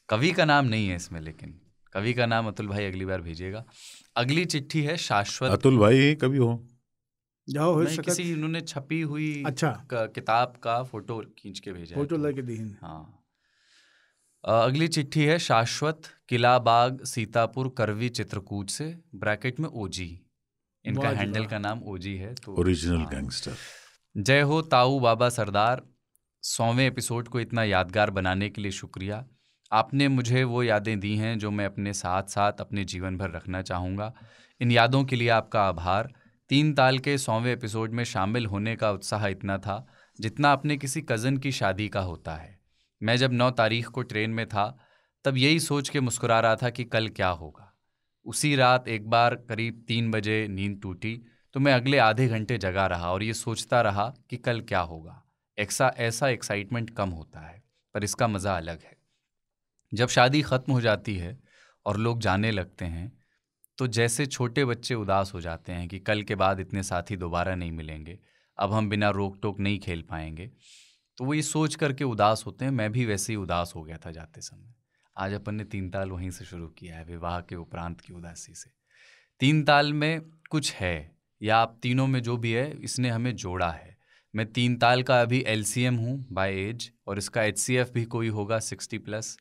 कवि का नाम नहीं है इसमें, लेकिन कवि का नाम अतुल भाई अगली बार भेजिएगा। अगली चिट्ठी है शाश्वत। अतुल भाई कभी हो जाओ, हो किसी उन्होंने छपी हुई किताब का फोटो खींच के भेजा, फोटो लेके दी। हाँ। अगली चिट्ठी है शाश्वत, किला बाग सीतापुर करवी चित्रकूट से, ब्रैकेट में ओजी। इनका हैंडल का नाम ओजी है, तो ओरिजिनल गैंगस्टर। जय हो ताऊ बाबा सरदार, 100वें एपिसोड को इतना यादगार बनाने के लिए शुक्रिया। आपने मुझे वो यादें दी हैं जो मैं अपने साथ साथ अपने जीवन भर रखना चाहूँगा। इन यादों के लिए आपका आभार। 3 ताल के 100वें एपिसोड में शामिल होने का उत्साह इतना था जितना अपने किसी कज़न की शादी का होता है। मैं जब 9 तारीख को ट्रेन में था तब यही सोच के मुस्कुरा रहा था कि कल क्या होगा। उसी रात एक बार करीब 3 बजे नींद टूटी तो मैं अगले आधे घंटे जगा रहा और ये सोचता रहा कि कल क्या होगा। ऐसा एक्साइटमेंट कम होता है, पर इसका मज़ा अलग है। जब शादी ख़त्म हो जाती है और लोग जाने लगते हैं तो जैसे छोटे बच्चे उदास हो जाते हैं कि कल के बाद इतने साथी दोबारा नहीं मिलेंगे, अब हम बिना रोक टोक नहीं खेल पाएंगे, तो वो ये सोच करके उदास होते हैं। मैं भी वैसे ही उदास हो गया था जाते समय। आज अपन ने 3 ताल वहीं से शुरू किया है, विवाह के उपरांत की उदासी से। 3 ताल में कुछ है, या आप तीनों में जो भी है, इसने हमें जोड़ा है। मैं 3 ताल का अभी LCM हूँ बाय एज, और इसका HCF भी कोई होगा 60+।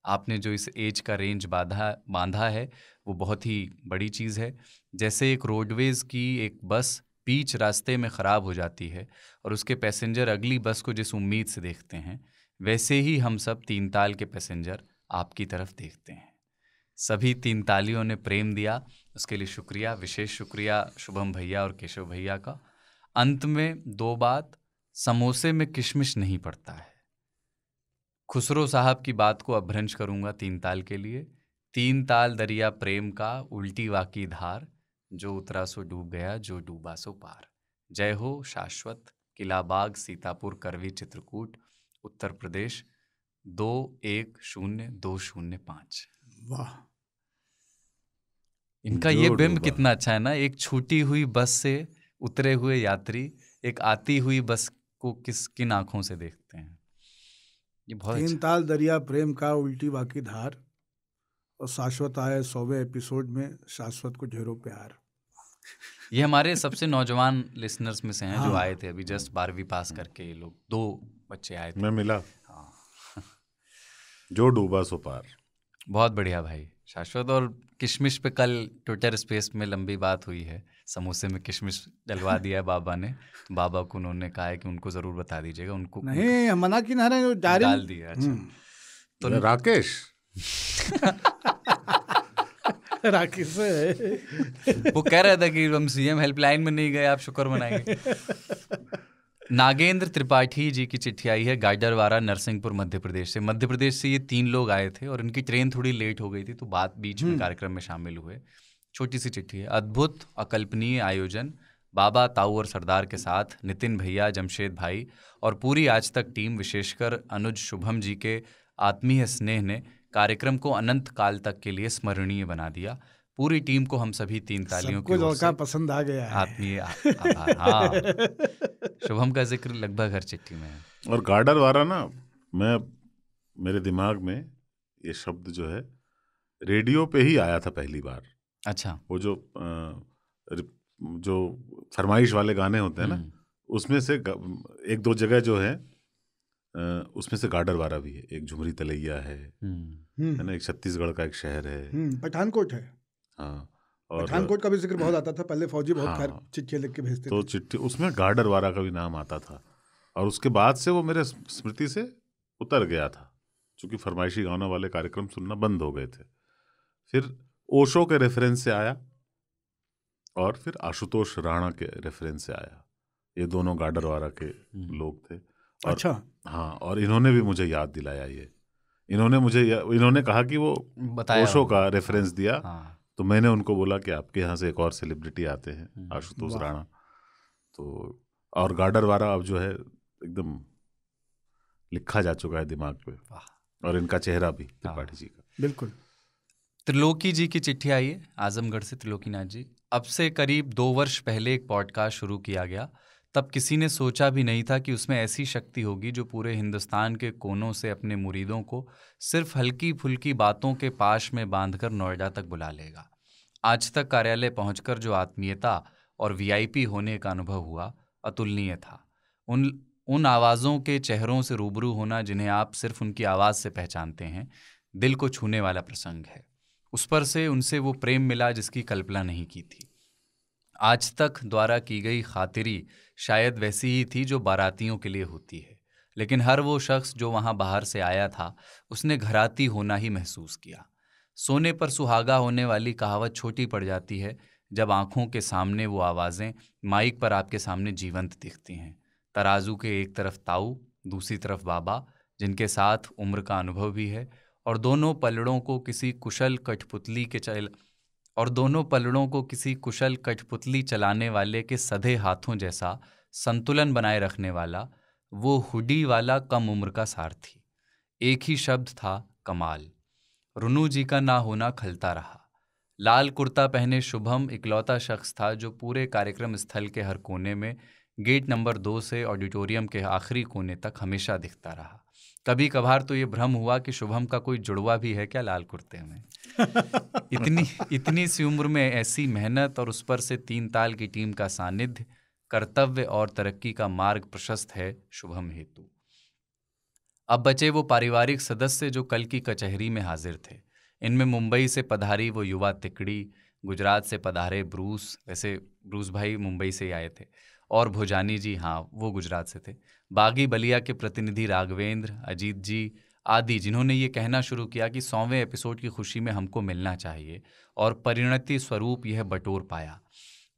आपने जो इस एज का रेंज बांधा है वो बहुत ही बड़ी चीज़ है। जैसे एक रोडवेज़ की एक बस बीच रास्ते में ख़राब हो जाती है और उसके पैसेंजर अगली बस को जिस उम्मीद से देखते हैं, वैसे ही हम सब 3 ताल के पैसेंजर आपकी तरफ देखते हैं। सभी 3 तालियों ने प्रेम दिया, उसके लिए शुक्रिया। विशेष शुक्रिया शुभम भैया और केशव भैया का। अंत में 2 बात, समोसे में किशमिश नहीं पड़ता है। खुसरो साहब की बात को अपभ्रंश करूँगा 3 ताल के लिए। 3 ताल दरिया प्रेम का, उल्टी वाकी धार, जो उतरा सो डूब गया, जो डूबा सो पार। जय हो शाश्वत, किला बाग सीतापुर करवी चित्रकूट उत्तर प्रदेश 210205। वाह, इनका ये बिंब कितना अच्छा है ना। एक छूटी हुई बस से उतरे हुए यात्री एक आती हुई बस को किन आंखों से देखते हैं। ये बहुत 3 ताल दरिया प्रेम का, उल्टी बाकी धार, और शाश्वत आए 100वें एपिसोड में, शाश्वत को ढेरों प्यार। ये हमारे सबसे नौजवान लिसनर्स में से हैं। हाँ। जो आए थे अभी जस्ट 12वीं पास करके, ये लोग 2 बच्चे आए थे। मैं मिला। हाँ। जो डूबा सो पार। बहुत बढ़िया भाई। शाश्वत और किशमिश पे कल ट्विटर स्पेस में लंबी बात हुई है। समोसे में किशमिश डलवा दिया है बाबा ने, तो बाबा को उन्होंने कहा है कि उनको जरूर बता दीजिएगा। उनको नहीं, मना की ना रहे, डाल दिया। अच्छा, तो राकेश राकेश वो कह रहा था कि हम CM हेल्पलाइन में नहीं गए, आप शुक्र मनाएंगे। नागेंद्र त्रिपाठी जी की चिट्ठी आई है गाडरवारा नरसिंहपुर मध्य प्रदेश से। मध्य प्रदेश से ये 3 लोग आए थे और इनकी ट्रेन थोड़ी लेट हो गई थी, तो बात बीच में कार्यक्रम में शामिल हुए। छोटी सी चिट्ठी है। अद्भुत अकल्पनीय आयोजन बाबा, ताऊ और सरदार के साथ नितिन भैया, जमशेद भाई और पूरी आज तक टीम, विशेषकर अनुज शुभम जी के आत्मीय स्नेह ने कार्यक्रम को अनंत काल तक के लिए स्मरणीय बना दिया। पूरी टीम को हम सभी 3 तालियों की ओर से पसंद आ गया है। आत्मीय आभार। हाँ, शुभम का जिक्र लगभग हर चिट्ठी में है। और गार्डर वाला ना, मेरे दिमाग में ये शब्द जो है रेडियो पे ही आया था पहली बार। अच्छा। वो जो फरमाइश वाले गाने होते हैं ना, उसमें से 1-2 जगह जो है उसमें से गार्डर वाला भी है। एक झुमरी तलैया है ना, एक छत्तीसगढ़ का एक शहर है, पठानकोट है। हाँ, और पठानकोट का भी जिक्र बहुत आता था पहले। फौजी बहुत चिट्ठी लिख के भेजते थे, तो चिट्ठी उसमें गार्डर वाला का भी नाम आता था। और उसके बाद से वो मेरे स्मृति से उतर गया था, क्योंकि फरमाइशी गानों वाले कार्यक्रम सुनना बंद हो गए थे। फिर ओशो के रेफरेंस से आया और फिर आशुतोष राणा के रेफरेंस से आया। ये दोनों गार्डर वाला के लोग थे। और अच्छा। हाँ, और इन्होंने भी मुझे याद दिलाया ये। इन्होंने कहा कि वो ओशो का रेफरेंस दिया। हाँ। तो मैंने उनको बोला कि आपके यहाँ से एक और सेलिब्रिटी आते हैं, आशुतोष राणा। तो और गार्डर वाला अब जो है एकदम लिखा जा चुका है दिमाग पे, और इनका चेहरा भी त्रिपाठी जी का। बिल्कुल। त्रिलोकी जी की चिट्ठी आई है आजमगढ़ से। त्रिलोकी नाथ जी, अब से करीब 2 वर्ष पहले एक पॉडकास्ट शुरू किया गया। तब किसी ने सोचा भी नहीं था कि उसमें ऐसी शक्ति होगी जो पूरे हिंदुस्तान के कोनों से अपने मुरीदों को सिर्फ हल्की फुल्की बातों के पाश में बांधकर नोएडा तक बुला लेगा। आज तक कार्यालय पहुंचकर जो आत्मीयता और वीआईपी होने का अनुभव हुआ, अतुलनीय था। उन आवाज़ों के चेहरों से रूबरू होना जिन्हें आप सिर्फ उनकी आवाज़ से पहचानते हैं, दिल को छूने वाला प्रसंग है। उस पर से उनसे वो प्रेम मिला जिसकी कल्पना नहीं की थी। आज तक द्वारा की गई खातिरी शायद वैसी ही थी जो बारातियों के लिए होती है, लेकिन हर वो शख्स जो वहाँ बाहर से आया था उसने घराती होना ही महसूस किया। सोने पर सुहागा होने वाली कहावत छोटी पड़ जाती है जब आंखों के सामने वो आवाज़ें माइक पर आपके सामने जीवंत दिखती हैं। तराजू के एक तरफ ताऊ, दूसरी तरफ बाबा, जिनके साथ उम्र का अनुभव भी है, और दोनों पलड़ों को किसी कुशल कठपुतली चलाने वाले के सधे हाथों जैसा संतुलन बनाए रखने वाला वो हुडी वाला कम उम्र का सारथी। एक ही शब्द था, कमाल। रुनू जी का ना होना खलता रहा। लाल कुर्ता पहने शुभम इकलौता शख्स था जो पूरे कार्यक्रम स्थल के हर कोने में गेट नंबर 2 से ऑडिटोरियम के आखिरी कोने तक हमेशा दिखता रहा। कभी कभार तो ये भ्रम हुआ कि शुभम का कोई जुड़वा भी है क्या लाल कुर्ते में। इतनी सी उम्र में ऐसी मेहनत और उस पर से 3 ताल की टीम का सानिध्य, कर्तव्य और तरक्की का मार्ग प्रशस्त है शुभम हेतु। अब बचे वो पारिवारिक सदस्य जो कल की कचहरी में हाजिर थे। इनमें मुंबई से पधारी वो युवा तिकड़ी, गुजरात से पधारे ब्रूस, वैसे ब्रूस भाई मुंबई से ही आए थे, और भोजानी जी, हाँ वो गुजरात से थे, बागी बलिया के प्रतिनिधि राघवेंद्र, अजीत जी आदि, जिन्होंने ये कहना शुरू किया कि 100वें एपिसोड की खुशी में हमको मिलना चाहिए, और परिणति स्वरूप यह बटोर पाया।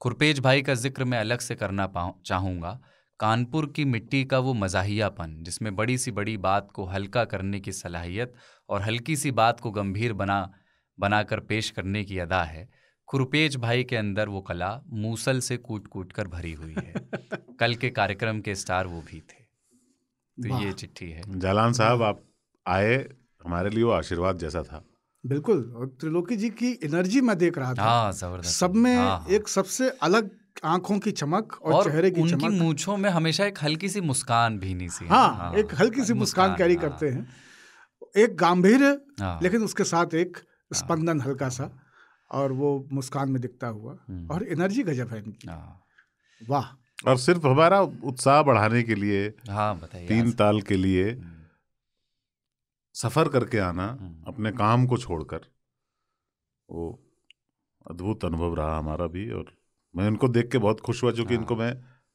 खुरपेज भाई का जिक्र मैं अलग से करना चाहूँगा। कानपुर की मिट्टी का वो मज़ाहियापन, जिसमें बड़ी सी बड़ी बात को हल्का करने की सलाहियत और हल्की सी बात को गंभीर बनाकर पेश करने की अदा है। खुरपेज भाई के अंदर वो कला मूसल से कूट कूट कर भरी हुई है। कल के कार्यक्रम के स्टार वो भी थे। तो ये चिट्ठी है। जालान साहब, आप आए, हमारे लिए वो आशीर्वाद जैसा था। बिल्कुल। और त्रिलोकी जी की एनर्जी मैं देख रहा था। हाँ, जबरदस्त। सब में एक सबसे अलग आंखों की चमक और चेहरे की चमक। उनकी मूंछों में हमेशा एक हल्की सी मुस्कान भीनी सी। हाँ, एक हल्की सी मुस्कान कैरी करते हैं। एक गांभीर्य, लेकिन उसके साथ एक स्पंदन हल्का सा, और वो मुस्कान में दिखता हुआ, और एनर्जी गजब है इनकी। वाह। और सिर्फ हमारा उत्साह बढ़ाने के लिए, हाँ बताइए, 3 ताल के लिए सफर करके आना, अपने काम को छोड़कर, वो अद्भुत अनुभव रहा हमारा भी। और मैं उनको देख के बहुत खुश हुआ, क्योंकि इनको मैं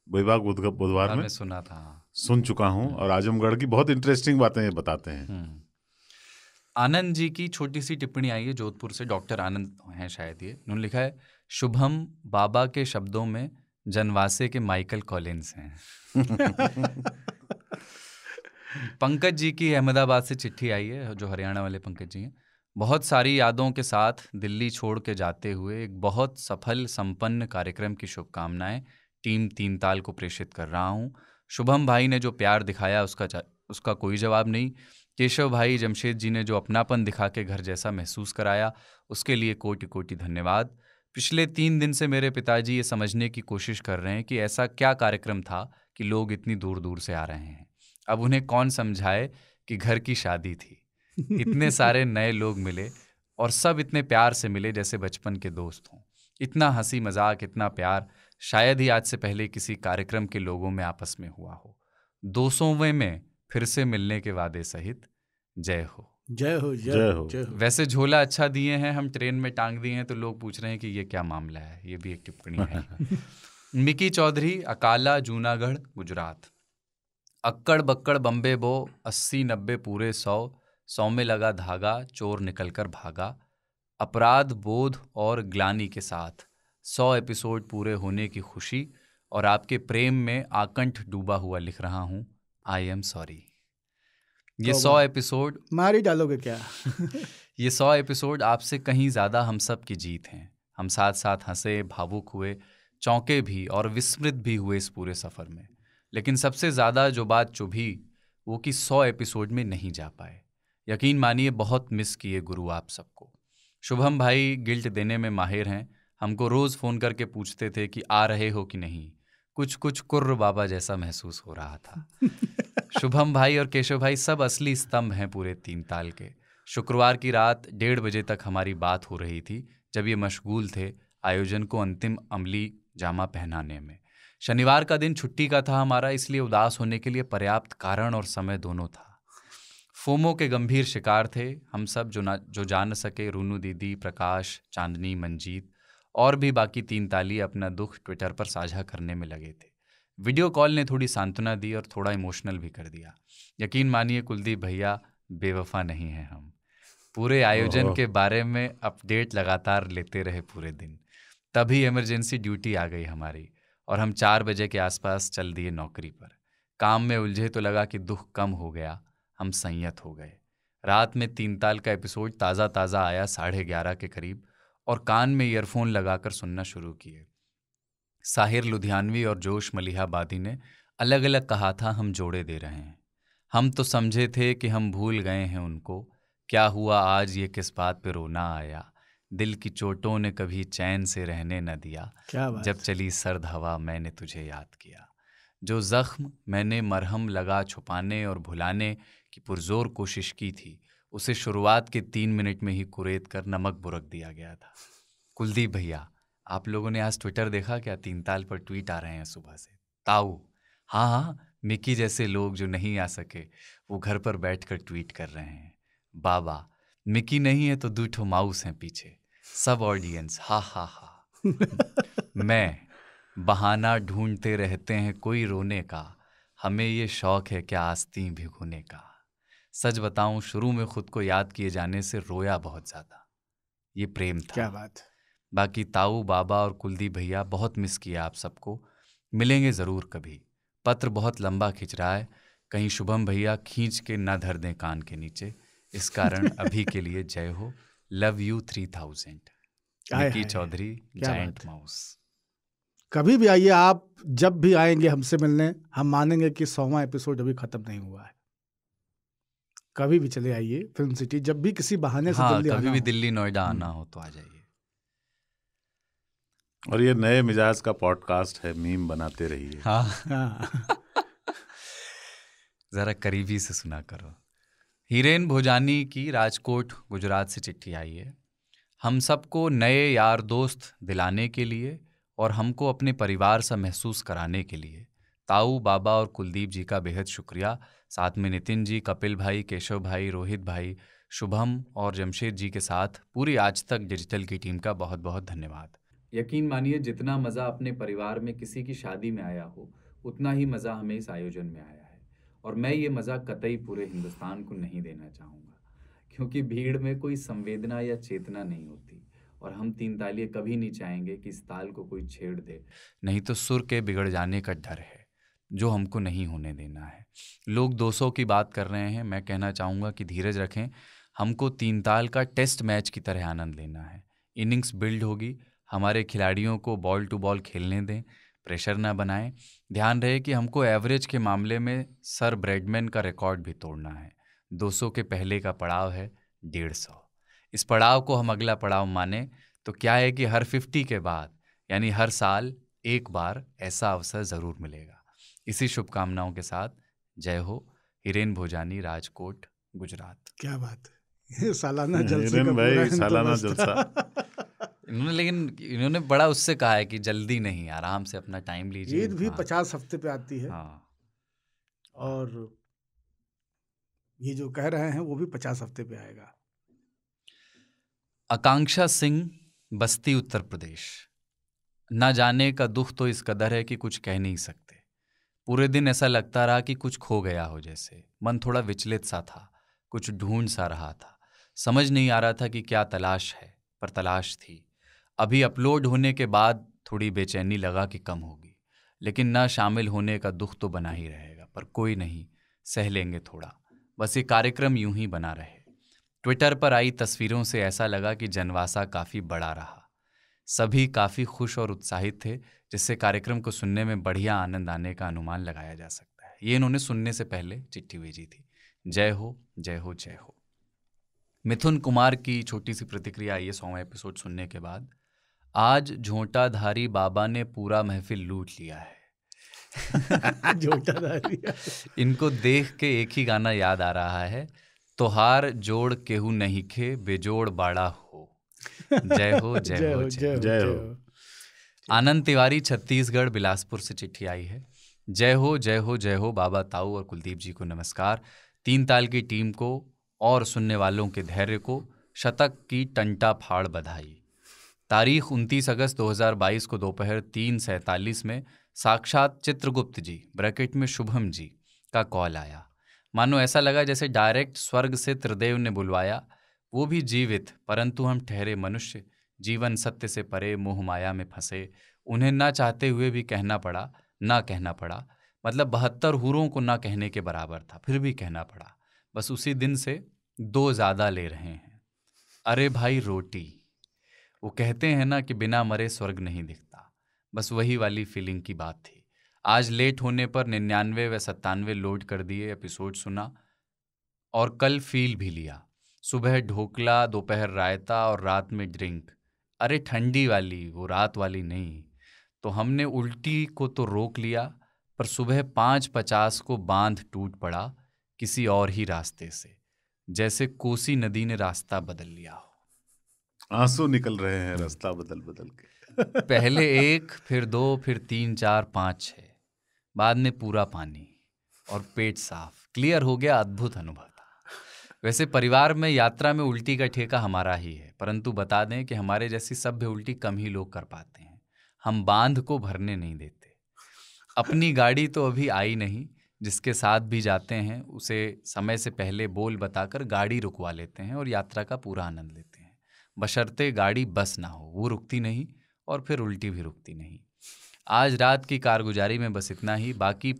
विभाग बुधवार में सुना था, सुन चुका हूँ, और आजमगढ़ की बहुत इंटरेस्टिंग बातें ये बताते हैं। आनंद जी की छोटी सी टिप्पणी आई है जोधपुर से, डॉक्टर आनंद हैं शायद ये। उन्होंने लिखा है, शुभम बाबा के शब्दों में जनवासे के माइकल कॉलिंस हैं। पंकज जी की अहमदाबाद से चिट्ठी आई है, जो हरियाणा वाले पंकज जी हैं। बहुत सारी यादों के साथ दिल्ली छोड़ के जाते हुए एक बहुत सफल संपन्न कार्यक्रम की शुभकामनाएं टीम 3 ताल को प्रेषित कर रहा हूँ। शुभम भाई ने जो प्यार दिखाया उसका कोई जवाब नहीं। केशव भाई, जमशेद जी ने जो अपनापन दिखा के घर जैसा महसूस कराया, उसके लिए कोटि कोटि धन्यवाद। पिछले 3 दिन से मेरे पिताजी ये समझने की कोशिश कर रहे हैं कि ऐसा क्या कार्यक्रम था कि लोग इतनी दूर दूर से आ रहे हैं। अब उन्हें कौन समझाए कि घर की शादी थी। इतने सारे नए लोग मिले और सब इतने प्यार से मिले जैसे बचपन के दोस्त हों। इतना हंसी मजाक, इतना प्यार शायद ही आज से पहले किसी कार्यक्रम के लोगों में आपस में हुआ हो। 200वें में फिर से मिलने के वादे सहित जय हो। जय हो, जय हो, जय हो। वैसे झोला अच्छा दिए हैं, हम ट्रेन में टांग दिए हैं, तो लोग पूछ रहे हैं कि ये क्या मामला है। ये भी एक टिप्पणी है। मिकी चौधरी, अकाला, जूनागढ़, गुजरात। अक्कड़ बक्कड़ बम्बे बो, 80-90 पूरे 100 में लगा धागा, चोर निकलकर भागा। अपराध बोध और ग्लानि के साथ 100 एपिसोड पूरे होने की खुशी और आपके प्रेम में आकंठ डूबा हुआ लिख रहा हूँ, आई एम सॉरी। ये 100 एपिसोड मार ही डालोगे क्या? ये 100 एपिसोड आपसे कहीं ज़्यादा हम सब की जीत हैं। हम साथ साथ हंसे, भावुक हुए, चौंके भी और विस्मृत भी हुए इस पूरे सफ़र में। लेकिन सबसे ज़्यादा जो बात चुभी वो कि 100 एपिसोड में नहीं जा पाए। यकीन मानिए बहुत मिस किए गुरु आप सबको। शुभम भाई गिल्ट देने में माहिर हैं। हमको रोज़ फ़ोन करके पूछते थे कि आ रहे हो कि नहीं। कुछ कुछ कुर्र बाबा जैसा महसूस हो रहा था। शुभम भाई और केशव भाई सब असली स्तंभ हैं पूरे 3 ताल के। शुक्रवार की रात 1:30 बजे तक हमारी बात हो रही थी जब ये मशगूल थे आयोजन को अंतिम अमली जामा पहनाने में। शनिवार का दिन छुट्टी का था हमारा, इसलिए उदास होने के लिए पर्याप्त कारण और समय दोनों था। फोमो के गंभीर शिकार थे हम सब, जो जान सके। रूनू दीदी, प्रकाश, चांदनी, मंजीत और भी बाकी 3 ताली अपना दुख ट्विटर पर साझा करने में लगे थे। वीडियो कॉल ने थोड़ी सांत्वना दी और थोड़ा इमोशनल भी कर दिया। यकीन मानिए कुलदीप भैया, बेवफा नहीं है हम। पूरे आयोजन के बारे में अपडेट लगातार लेते रहे पूरे दिन। तभी इमरजेंसी ड्यूटी आ गई हमारी और हम 4 बजे के आसपास चल दिए नौकरी पर। काम में उलझे तो लगा कि दुख कम हो गया, हम संयत हो गए। रात में 3 ताल का एपिसोड ताज़ा ताज़ा आया 11:30 के करीब और कान में ईयरफोन लगाकर सुनना शुरू किए। साहिर लुधियानवी और जोश मलिहाबादी ने अलग अलग कहा था हम जोड़े दे रहे हैं। हम तो समझे थे कि हम भूल गए हैं उनको। क्या हुआ आज ये किस बात पे रोना आया। दिल की चोटों ने कभी चैन से रहने न दिया। जब चली सर्द हवा मैंने तुझे याद किया। जो जख्म मैंने मरहम लगा छुपाने और भुलाने की पुरजोर कोशिश की थी, उसे शुरुआत के 3 मिनट में ही कुरेद कर नमक बुरक दिया गया था। कुलदीप भैया, आप लोगों ने आज ट्विटर देखा क्या? 3 ताल पर ट्वीट आ रहे हैं सुबह से। ताऊ, हाँ, मिकी जैसे लोग जो नहीं आ सके वो घर पर बैठकर ट्वीट कर रहे हैं। बाबा, मिकी नहीं है तो 2 ठो माउस हैं पीछे। सब ऑडियंस हा हा हा। मैं बहाना ढूंढते रहते हैं कोई रोने का, हमें ये शौक है क्या आस्तीं भिगोने का। सच बताऊं, शुरू में खुद को याद किए जाने से रोया बहुत ज़्यादा। ये प्रेम था। क्या बात। बाकी ताऊ, बाबा और कुलदीप भैया, बहुत मिस किया आप सबको। मिलेंगे ज़रूर कभी। पत्र बहुत लंबा खिंच रहा है, कहीं शुभम भैया खींच के ना धर दें कान के नीचे। इस कारण अभी के लिए जय हो। Love you 3000। Mickey Chaudhary, giant mouse. कभी भी आइए आप, जब भी आएंगे हमसे मिलने, हम मानेंगे कि 100वां एपिसोड अभी खत्म नहीं हुआ है। कभी भी चले आइए फिल्म सिटी, जब भी किसी बहाने से दिल्ली कभी भी दिल्ली नोएडा आना हो तो आ जाइए। और ये नए मिजाज का पॉडकास्ट है, मीम बनाते रहिए। हाँ। जरा करीबी से सुना करो। हीरेन भोजानी की राजकोट गुजरात से चिट्ठी आई है। हम सबको नए यार दोस्त दिलाने के लिए और हमको अपने परिवार सा महसूस कराने के लिए ताऊ, बाबा और कुलदीप जी का बेहद शुक्रिया। साथ में नितिन जी, कपिल भाई, केशव भाई, रोहित भाई, शुभम और जमशेद जी के साथ पूरी आज तक डिजिटल की टीम का बहुत बहुत धन्यवाद। यकीन मानिए, जितना मज़ा अपने परिवार में किसी की शादी में आया हो, उतना ही मज़ा हमें इस आयोजन में आया है। और मैं ये मज़ा कतई पूरे हिंदुस्तान को नहीं देना चाहूँगा, क्योंकि भीड़ में कोई संवेदना या चेतना नहीं होती। और हम 3 तालिये कभी नहीं चाहेंगे कि इस ताल को कोई छेड़ दे, नहीं तो सुर के बिगड़ जाने का डर है, जो हमको नहीं होने देना है। लोग 200 की बात कर रहे हैं, मैं कहना चाहूँगा कि धीरज रखें। हमको 3 ताल का टेस्ट मैच की तरह आनंद लेना है। इनिंग्स बिल्ड होगी, हमारे खिलाड़ियों को बॉल टू बॉल खेलने दें, प्रेशर ना बनाएं। ध्यान रहे कि हमको एवरेज के मामले में सर ब्रैडमैन का रिकॉर्ड भी तोड़ना है। 200 के पहले का पड़ाव है 150। इस पड़ाव को हम अगला पड़ाव माने तो क्या है कि हर 50 के बाद यानी हर साल एक बार ऐसा अवसर ज़रूर मिलेगा। इसी शुभकामनाओं के साथ जय हो। हिरेन भोजानी, राजकोट, गुजरात। क्या बात है, सालाना जलसे हिरेन का भाई, पूरा सालाना जलसा। इन्होंने बड़ा उससे कहा है कि जल्दी नहीं, आराम से अपना टाइम लीजिए। ईद भी 50 हफ्ते पे आती है। हाँ। और ये जो कह रहे हैं वो भी 50 हफ्ते पे आएगा। आकांक्षा सिंह, बस्ती, उत्तर प्रदेश। ना जाने का दुख तो इस कदर है कि कुछ कह नहीं सकते। पूरे दिन ऐसा लगता रहा कि कुछ खो गया हो जैसे। मन थोड़ा विचलित सा था, कुछ ढूंढ सा रहा था। समझ नहीं आ रहा था कि क्या तलाश है, पर तलाश थी। अभी अपलोड होने के बाद थोड़ी बेचैनी लगा कि कम होगी, लेकिन ना शामिल होने का दुख तो बना ही रहेगा। पर कोई नहीं, सह लेंगे थोड़ा, बस ये कार्यक्रम यूं ही बना रहे। ट्विटर पर आई तस्वीरों से ऐसा लगा कि जनवासा काफ़ी बड़ा रहा। सभी काफ़ी खुश और उत्साहित थे, जिससे कार्यक्रम को सुनने में बढ़िया आनंद आने का अनुमान लगाया जा सकता है। ये इन्होंने सुनने से पहले चिट्ठी भेजी थी। जय हो, जय हो, जय हो। मिथुन कुमार की छोटी सी प्रतिक्रिया आई है 100वां एपिसोड सुनने के बाद। आज झोंटाधारी बाबा ने पूरा महफिल लूट लिया है। झोंटाधारी। इनको देख के एक ही गाना याद आ रहा है, तोहार जोड़ केहू नहीं खे, बेजोड़ बाड़ा हो। जय हो, जय हो, जय हो। आनंद तिवारी, छत्तीसगढ़, बिलासपुर से चिट्ठी आई है। जय हो, जय हो, जय हो। बाबा ताऊ और कुलदीप जी को नमस्कार। 3 ताल की टीम को और सुनने वालों के धैर्य को शतक की टंटा फाड़ बधाई। तारीख 29 अगस्त 2022 को दोपहर 3:47 में साक्षात चित्रगुप्त जी ब्रैकेट में शुभम जी का कॉल आया। मानो ऐसा लगा जैसे डायरेक्ट स्वर्ग से त्रिदेव ने बुलवाया। वो भी जीवित, परंतु हम ठहरे मनुष्य, जीवन सत्य से परे, मोह माया में फंसे। उन्हें ना चाहते हुए भी कहना पड़ा, ना कहना पड़ा। मतलब 72 हूरों को ना कहने के बराबर था, फिर भी कहना पड़ा। बस उसी दिन से 2 ज़्यादा ले रहे हैं। अरे भाई रोटी, वो कहते हैं ना कि बिना मरे स्वर्ग नहीं दिखता। बस वही वाली फीलिंग की बात थी। आज लेट होने पर 99 व 97 लोड कर दिए, एपिसोड सुना और कल फील भी लिया। सुबह ढोकला, दोपहर रायता और रात में ड्रिंक। अरे ठंडी वाली, वो रात वाली नहीं। तो हमने उल्टी को तो रोक लिया, पर सुबह 5:50 को बांध टूट पड़ा किसी और ही रास्ते से, जैसे कोसी नदी ने रास्ता बदल लिया हो। आंसू निकल रहे हैं रास्ता बदल बदल के। पहले 1, फिर 2, फिर 3, 4, 5, 6, बाद में पूरा पानी और पेट साफ, क्लियर हो गया। अद्भुत अनुभव था। वैसे परिवार में यात्रा में उल्टी का ठेका हमारा ही है, परंतु बता दें कि हमारे जैसी सभ्य उल्टी कम ही लोग कर पाते हैं। हम बांध को भरने नहीं देते। अपनी गाड़ी तो अभी आई नहीं, जिसके साथ भी जाते हैं उसे समय से पहले बोल बताकर गाड़ी रुकवा लेते हैं और यात्रा का पूरा आनंद लेते हैं। बशर्ते गाड़ी बस ना हो, वो रुकती नहीं और फिर उल्टी भी रुकती नहीं। आज रात की कारगुजारी में बस इतना ही। बाकी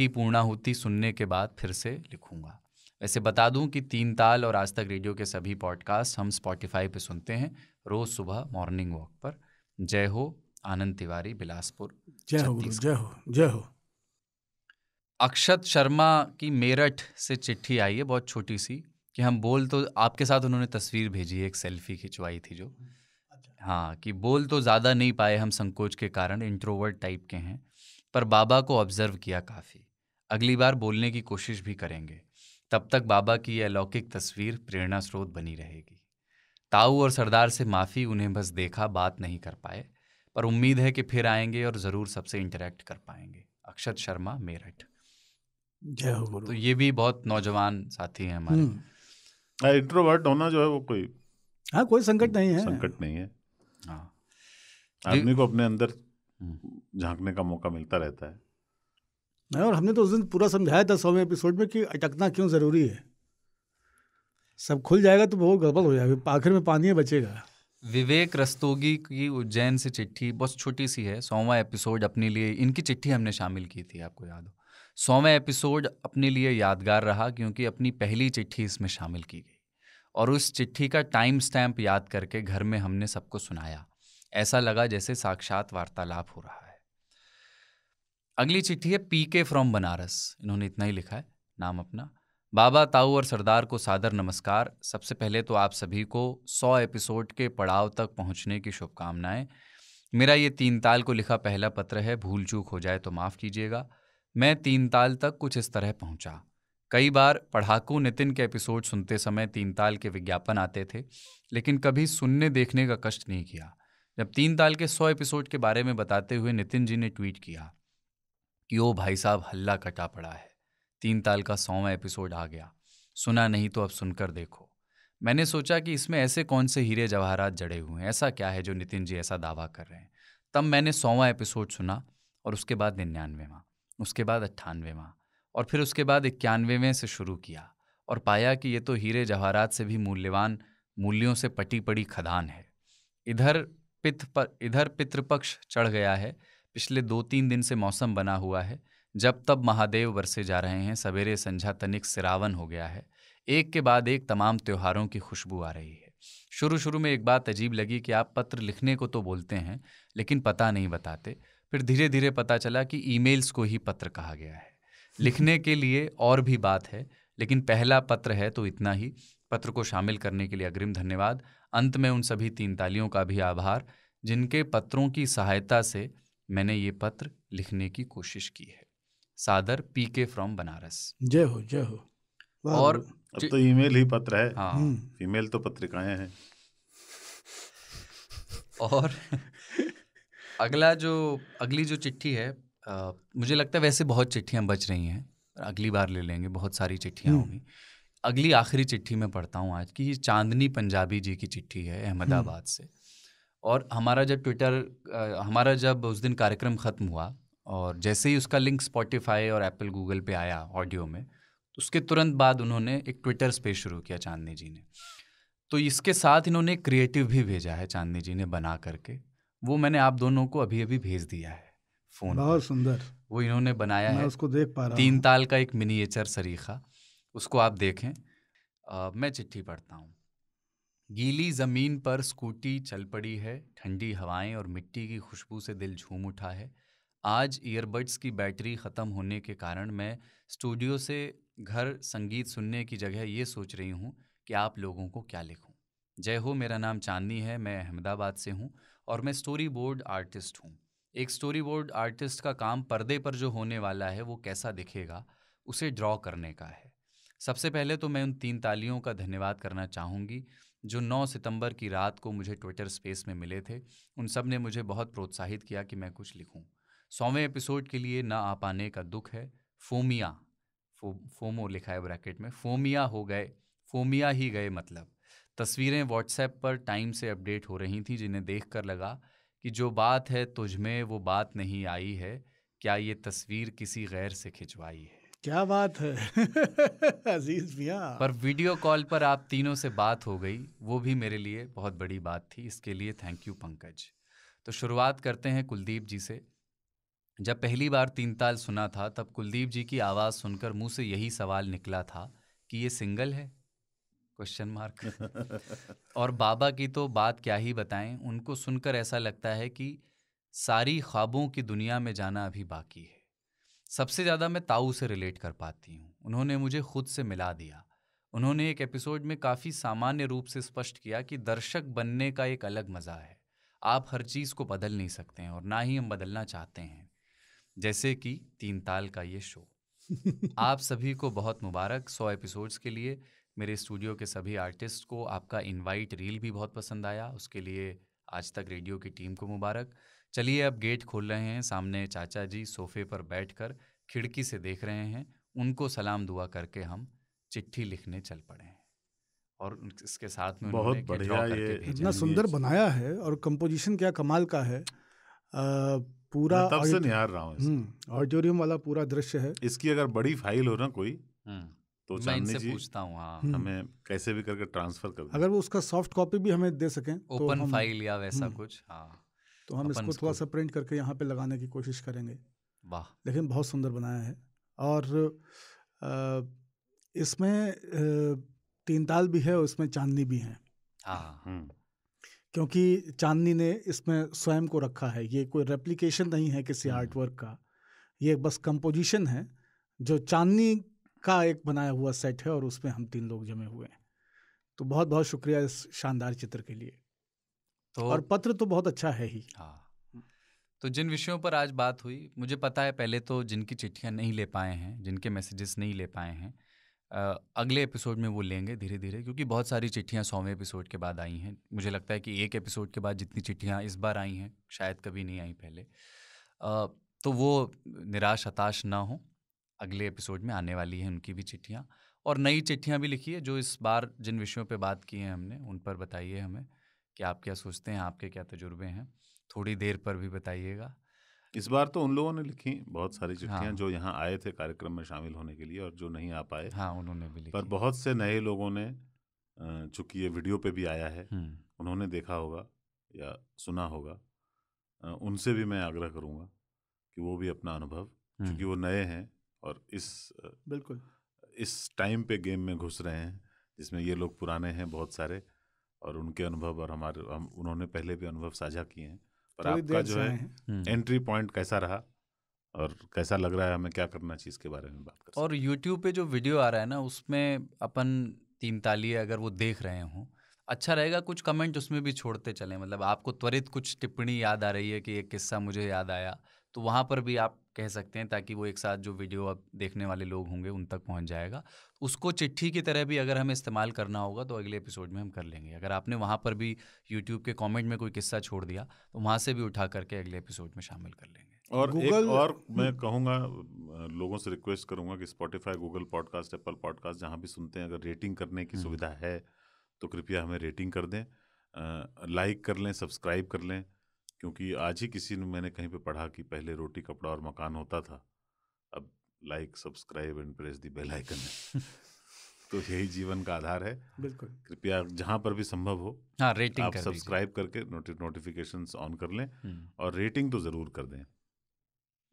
पूर्णाहुति सुनने के बाद फिर से लिखूंगा। वैसे बता दूं कि 3 ताल और आज तक रेडियो के सभी पॉडकास्ट हम स्पॉटिफाई पे सुनते हैं रोज सुबह मॉर्निंग वॉक पर। जय हो। आनंद तिवारी, बिलासपुर। जय हो, जय हो, जय हो। अक्षत शर्मा की मेरठ से चिट्ठी आई है, बहुत छोटी सी, कि हम बोल तो, आपके साथ उन्होंने तस्वीर भेजी है, एक सेल्फी खिंचवाई थी जो। हाँ, कि बोल तो ज़्यादा नहीं पाए हम संकोच के कारण, इंट्रोवर्ट टाइप के हैं, पर बाबा को ऑब्जर्व किया काफ़ी। अगली बार बोलने की कोशिश भी करेंगे। तब तक बाबा की यह अलौकिक तस्वीर प्रेरणा स्रोत बनी रहेगी। ताऊ और सरदार से माफ़ी, उन्हें बस देखा, बात नहीं कर पाए, पर उम्मीद है कि फिर आएंगे और ज़रूर सबसे इंटरेक्ट कर पाएंगे। अक्षत शर्मा, मेरठ। जय हो गुरु। तो ये भी बहुत नौजवान साथी हैं हमारे। इंट्रोवर्ट होना जो है वो कोई कोई संकट नहीं है। संकट नहीं है। हाँ, आदमी को अपने अंदर झांकने का मौका मिलता रहता है। और हमने तो उस दिन पूरा समझाया था 100वें एपिसोड में कि अटकना क्यों ज़रूरी है। सब खुल जाएगा तो बहुत गड़बड़ हो जाएगा, आखिर में पानी बचेगा। विवेक रस्तोगी की उज्जैन से चिट्ठी बहुत छोटी सी है। 100वां एपिसोड अपने लिए, इनकी चिट्ठी हमने शामिल की थी, आपको याद हो। 100वां एपिसोड अपने लिए यादगार रहा क्योंकि अपनी पहली चिट्ठी इसमें शामिल की गई और उस चिट्ठी का टाइम स्टैम्प याद करके घर में हमने सबको सुनाया। ऐसा लगा जैसे साक्षात वार्तालाप हो रहा है। अगली चिट्ठी है पीके फ्रॉम बनारस। इन्होंने इतना ही लिखा है नाम अपना। बाबा, ताऊ और सरदार को सादर नमस्कार। सबसे पहले तो आप सभी को 100 एपिसोड के पड़ाव तक पहुंचने की शुभकामनाएं। मेरा ये 3 ताल को लिखा पहला पत्र है। भूल चूक हो जाए तो माफ़ कीजिएगा। मैं 3 ताल तक कुछ इस तरह पहुंचा। कई बार पढ़ाकू नितिन के एपिसोड सुनते समय 3 ताल के विज्ञापन आते थे, लेकिन कभी सुनने देखने का कष्ट नहीं किया। जब 3 ताल के 100 एपिसोड के बारे में बताते हुए नितिन जी ने ट्वीट किया कि ओ भाई साहब, हल्ला कटा पड़ा है, 3 ताल का 100वां एपिसोड आ गया, सुना नहीं तो अब सुनकर देखो। मैंने सोचा कि इसमें ऐसे कौन से हीरे जवाहरात जड़े हुए हैं, ऐसा क्या है जो नितिन जी ऐसा दावा कर रहे हैं। तब मैंने 100वां एपिसोड सुना और उसके बाद 99वां, उसके बाद 98वां और फिर उसके बाद 91वें से शुरू किया और पाया कि ये तो हीरे जवाहरात से भी मूल्यवान मूल्यों से पटी पड़ी खदान है। इधर पितृपक्ष चढ़ गया है। पिछले 2-3 दिन से मौसम बना हुआ है, जब तब महादेव बरसे जा रहे हैं। सवेरे संझा तनिक सिरावन हो गया है। एक के बाद एक तमाम त्योहारों की खुशबू आ रही है। शुरू में एक बात अजीब लगी कि आप पत्र लिखने को तो बोलते हैं लेकिन पता नहीं बताते। फिर धीरे धीरे पता चला कि ईमेल्स को ही पत्र कहा गया है। लिखने के लिए और भी बात है, लेकिन पहला पत्र है तो इतना ही। पत्र को शामिल करने के लिए अग्रिम धन्यवाद। अंत में उन सभी 3 तालियों का भी आभार जिनके पत्रों की सहायता से मैंने ये पत्र लिखने की कोशिश की है। सादर, पीके फ्रॉम बनारस। जय हो, जय हो। और अब तो ईमेल ही पत्र है। हाँ, ईमेल तो पत्रिकाएं हैं। और अगली जो चिट्ठी है, मुझे लगता है वैसे बहुत चिट्ठियां बच रही हैं, अगली बार ले लेंगे, बहुत सारी चिट्ठियां होंगी। अगली आखिरी चिट्ठी मैं पढ़ता हूँ आज की। ये चांदनी पंजाबी जी की चिट्ठी है अहमदाबाद से। और हमारा जब उस दिन कार्यक्रम ख़त्म हुआ और जैसे ही उसका लिंक स्पॉटिफाई और एप्पल गूगल पे आया ऑडियो में, तो उसके तुरंत बाद उन्होंने एक ट्विटर स्पेस शुरू किया चांदनी जी ने। तो इसके साथ इन्होंने एक क्रिएटिव भी भेजा है चांदनी जी ने बना करके। वो मैंने आप दोनों को अभी अभी भेज दिया है फ़ोन। बहुत सुंदर वो इन्होंने बनाया है। मैं उसको देख पा रहा हूँ। 3 ताल का एक मिनिएचर सरीखा, उसको आप देखें। मैं चिट्ठी पढ़ता हूँ। गीली ज़मीन पर स्कूटी चल पड़ी है। ठंडी हवाएं और मिट्टी की खुशबू से दिल झूम उठा है। आज ईयरबड्स की बैटरी ख़त्म होने के कारण मैं स्टूडियो से घर संगीत सुनने की जगह ये सोच रही हूँ कि आप लोगों को क्या लिखूँ। जय हो, मेरा नाम चांदनी है, मैं अहमदाबाद से हूँ और मैं स्टोरी बोर्ड आर्टिस्ट हूँ। एक स्टोरी बोर्ड आर्टिस्ट का काम पर्दे पर जो होने वाला है वो कैसा दिखेगा उसे ड्रॉ करने का है। सबसे पहले तो मैं उन 3 तालियों का धन्यवाद करना चाहूँगी जो 9 सितंबर की रात को मुझे ट्विटर स्पेस में मिले थे। उन सब ने मुझे बहुत प्रोत्साहित किया कि मैं कुछ लिखूं। 100वें एपिसोड के लिए ना आ पाने का दुख है। फोमो लिखा है ब्रैकेट में, फोमिया हो गए, फोमिया ही गए मतलब। तस्वीरें व्हाट्सएप पर टाइम से अपडेट हो रही थी जिन्हें देखकर लगा कि जो बात है तुझमें वो बात नहीं आई है, क्या ये तस्वीर किसी गैर से खिंचवाई है। क्या बात है अजीज भैया। पर वीडियो कॉल पर आप तीनों से बात हो गई, वो भी मेरे लिए बहुत बड़ी बात थी। इसके लिए थैंक यू पंकज। तो शुरुआत करते हैं कुलदीप जी से। जब पहली बार 3 ताल सुना था तब कुलदीप जी की आवाज़ सुनकर मुंह से यही सवाल निकला था कि ये सिंगल है? Question mark. और बाबा की तो बात क्या ही बताएं, उनको सुनकर ऐसा लगता है कि सारी ख्वाबों की दुनिया में जाना अभी बाकी है। सबसे ज़्यादा मैं ताऊ से रिलेट कर पाती हूँ। उन्होंने मुझे खुद से मिला दिया। उन्होंने एक एपिसोड में काफ़ी सामान्य रूप से स्पष्ट किया कि दर्शक बनने का एक अलग मज़ा है। आप हर चीज़ को बदल नहीं सकते हैं और ना ही हम बदलना चाहते हैं, जैसे कि 3 ताल का ये शो। आप सभी को बहुत मुबारक 100 एपिसोड्स के लिए। मेरे स्टूडियो के सभी आर्टिस्ट को आपका इनवाइट रील भी बहुत पसंद आया, उसके लिए आज तक रेडियो की टीम को मुबारक। चलिए अब गेट खोल रहे हैं। सामने चाचा जी सोफे पर बैठकर खिड़की से देख रहे हैं। उनको सलाम दुआ करके हम चिट्ठी लिखने चल पड़े हैं। और इसके साथ में बहुत बढ़िया, ये इतना सुंदर बनाया है और कंपोजिशन क्या कमाल का है। पूरा तब से निहार रहा हूँ। ऑडिटोरियम वाला पूरा दृश्य है। इसकी अगर बड़ी फाइल हो ना कोई तो मैं इनसे पूछता हूँ, हाँ, हमें कैसे भी करके ट्रांसफर कर दें। अगर वो उसका सॉफ्ट कॉपी भी हमें दे सकें, ओपन फाइल या वैसा कुछ, हाँ, तो हम इसको थोड़ा सा प्रिंट करके यहाँ पे लगाने की कोशिश करेंगे। वाह, लेकिन बहुत सुंदर बनाया है। और इसमें 3 ताल भी है और इसमें चांदनी भी है। हाँ, क्योंकि चांदनी ने इसमें स्वयं को रखा है। ये कोई रेप्लिकेशन नहीं है किसी आर्ट वर्क का, ये बस कंपोजिशन है जो चांदनी का एक बनाया हुआ सेट है और उसमें हम 3 लोग जमे हुए हैं। तो बहुत बहुत शुक्रिया इस शानदार चित्र के लिए। तो और पत्र तो बहुत अच्छा है ही। हाँ, तो जिन विषयों पर आज बात हुई, मुझे पता है पहले तो जिनकी चिट्ठियाँ नहीं ले पाए हैं, जिनके मैसेजेस नहीं ले पाए हैं, अगले एपिसोड में वो लेंगे धीरे धीरे, क्योंकि बहुत सारी चिट्ठियाँ 100वें एपिसोड के बाद आई हैं। मुझे लगता है कि एक एपिसोड के बाद जितनी चिट्ठियाँ इस बार आई हैं शायद कभी नहीं आई पहले। तो वो निराश हताश ना हो, अगले एपिसोड में आने वाली हैं उनकी भी चिट्ठियाँ, और नई चिट्ठियाँ भी लिखिए जो इस बार जिन विषयों पे बात की हैं हमने, उन पर बताइए हमें कि आप क्या सोचते हैं, आपके क्या तजुर्बे हैं। थोड़ी देर पर भी बताइएगा। इस बार तो उन लोगों ने लिखी बहुत सारी चिट्ठियाँ, हाँ, जो यहाँ आए थे कार्यक्रम में शामिल होने के लिए और जो नहीं आ पाए। हाँ, उन्होंने भी लिखी। पर बहुत से नए लोगों ने, चूंकि ये वीडियो पे भी आया है, उन्होंने देखा होगा या सुना होगा, उनसे भी मैं आग्रह करूँगा कि वो भी अपना अनुभव, क्योंकि वो नए हैं और बिल्कुल इस टाइम पे गेम में घुस रहे हैं जिसमें ये लोग पुराने हैं बहुत सारे, और उनके अनुभव और उन्होंने पहले भी अनुभव साझा किए हैं। पर आपका जो है एंट्री पॉइंट कैसा रहा और कैसा लग रहा है, हमें क्या करना चाहिए, इसके बारे में बात कर सकते हैं। और YouTube पे जो वीडियो आ रहा है ना, उसमें अपन 3 तालिए अगर वो देख रहे हों, अच्छा रहेगा कुछ कमेंट उसमें भी छोड़ते चलें। मतलब आपको त्वरित कुछ टिप्पणी याद आ रही है कि एक किस्सा मुझे याद आया, तो वहाँ पर भी आप कह सकते हैं, ताकि वो एक साथ जो वीडियो अब देखने वाले लोग होंगे उन तक पहुँच जाएगा। उसको चिट्ठी की तरह भी अगर हमें इस्तेमाल करना होगा तो अगले एपिसोड में हम कर लेंगे। अगर आपने वहाँ पर भी YouTube के कमेंट में कोई किस्सा छोड़ दिया तो वहाँ से भी उठा करके अगले एपिसोड में शामिल कर लेंगे। और एक और मैं कहूँगा, लोगों से रिक्वेस्ट करूँगा कि Spotify, Google podcast, Apple podcast, जहाँ भी सुनते हैं, अगर रेटिंग करने की सुविधा है तो कृपया हमें रेटिंग कर दें, लाइक कर लें, सब्सक्राइब कर लें, क्योंकि आज ही किसी ने, मैंने कहीं पे पढ़ा कि पहले रोटी कपड़ा और मकान होता था, अब like, subscribe and press the bell icon है। तो यही जीवन का आधार है। बिल्कुल, कृपया जहाँ पर भी संभव हो, हाँ, रेटिंग आप सब्सक्राइब करके नोटिफिकेशंस ऑन कर लें और रेटिंग तो ज़रूर कर दें।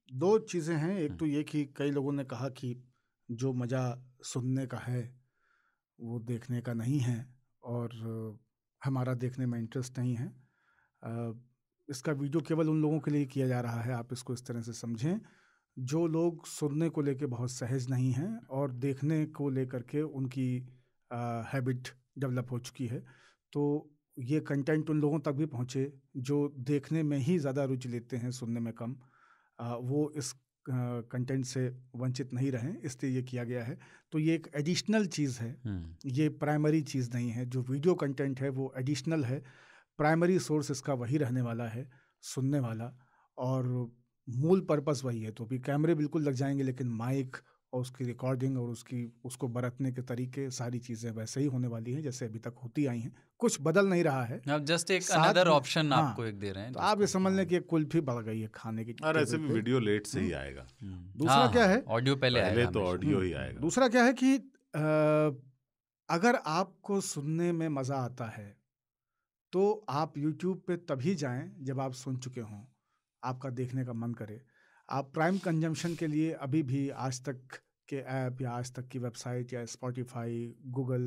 2 चीज़ें हैं। एक तो ये कि कई लोगों ने कहा कि जो मज़ा सुनने का है वो देखने का नहीं है, और हमारा देखने में इंटरेस्ट नहीं है। इसका वीडियो केवल उन लोगों के लिए किया जा रहा है, आप इसको इस तरह से समझें, जो लोग सुनने को लेके बहुत सहज नहीं हैं और देखने को लेकर के उनकी हैबिट डेवलप हो चुकी है। तो ये कंटेंट उन लोगों तक भी पहुँचे जो देखने में ही ज़्यादा रुचि लेते हैं, सुनने में कम। वो इस कंटेंट से वंचित नहीं रहें, इसलिए ये किया गया है। तो ये एक एडिशनल चीज़ है, ये प्राइमरी चीज़ नहीं है। जो वीडियो कंटेंट है वो एडिशनल है, प्राइमरी सोर्स इसका वही रहने वाला है, सुनने वाला, और मूल पर्पस वही है। तो भी कैमरे बिल्कुल लग जाएंगे, लेकिन माइक और उसकी रिकॉर्डिंग और उसको बरतने के तरीके, सारी चीज़ें वैसे ही होने वाली हैं जैसे अभी तक होती आई हैं। कुछ बदल नहीं रहा है, अब जस्ट एक अनदर ऑप्शन आपको एक दे रहे हैं। तो आप ये समझ लें कि एक कुल्फी बढ़ गई है खाने की। और ऐसे भी वीडियो लेट से ही आएगा। दूसरा क्या है, ऑडियो पहले तो ऑडियो ही आएगा। दूसरा क्या है कि अगर आपको सुनने में मज़ा आता है तो आप YouTube पे तभी जाएं जब आप सुन चुके हों, आपका देखने का मन करे। आप प्राइम कंजम्पशन के लिए अभी भी आज तक के ऐप या आज तक की वेबसाइट या स्पॉटिफाई, गूगल,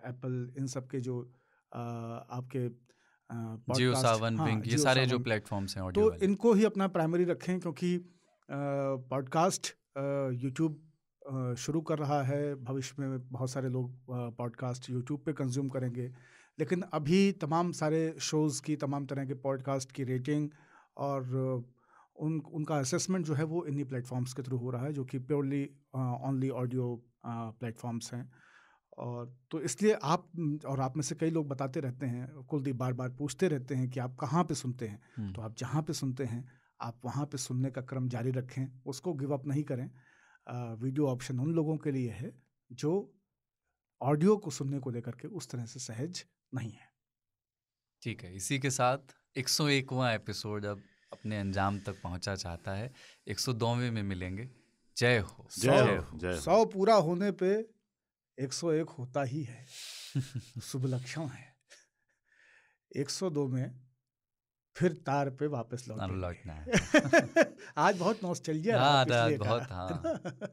एप्पल, इन सब के जो आपके जियो सावन, विंक, ये सारे जो प्लेटफॉर्म्स हैं ऑडियो तो इनको ही अपना प्राइमरी रखें, क्योंकि पॉडकास्ट यूट्यूब शुरू कर रहा है। भविष्य में बहुत सारे लोग पॉडकास्ट यूट्यूब पे कंज्यूम करेंगे, लेकिन अभी तमाम सारे शोज़ की, तमाम तरह के पॉडकास्ट की रेटिंग और उनका असेसमेंट जो है वो इन्हीं प्लेटफॉर्म्स के थ्रू हो रहा है, जो कि प्योरली ओनली ऑडियो प्लेटफॉर्म्स हैं। और तो इसलिए आप में से कई लोग बताते रहते हैं, कुलदीप बार बार पूछते रहते हैं कि आप कहाँ पे सुनते हैं। तो आप जहाँ पे सुनते हैं आप वहाँ पे सुनने का क्रम जारी रखें, उसको गिव अप नहीं करें। वीडियो ऑप्शन उन लोगों के लिए है जो ऑडियो को सुनने को लेकर के उस तरह से सहज नहीं है। ठीक है, इसी के साथ 101वां एपिसोड अब अपने अंजाम तक पहुंचा चाहता है। 102वें में मिलेंगे। जय हो। 100 पूरा होने पे 101 होता ही है, शुभ लक्षण है। 102 में फिर तार पे वापस लौटना है। आज बहुत नॉस्टैल्जिया बहुत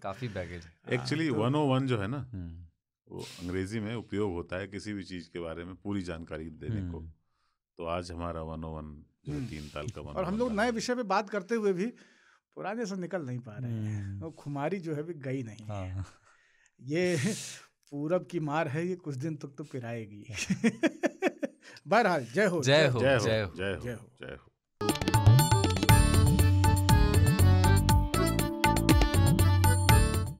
काफी बैगेज है। एक्चुअली 101 जो है ना, वो अंग्रेजी में उपयोग होता है किसी भी चीज के बारे में पूरी जानकारी देने को। तो आज हमारा 101 जो 3 ताल का 101, और हम लोग नए विषय पे बात करते हुए भी पुराने से निकल नहीं पा रहे हैं। वो खुमारी जो है भी गई नहीं है। ये पूरब की मार है, ये कुछ दिन तक तो पिराएगी। बहरहाल जय हो, जय हो, जय हो, जय हो, जय हो। जय हो।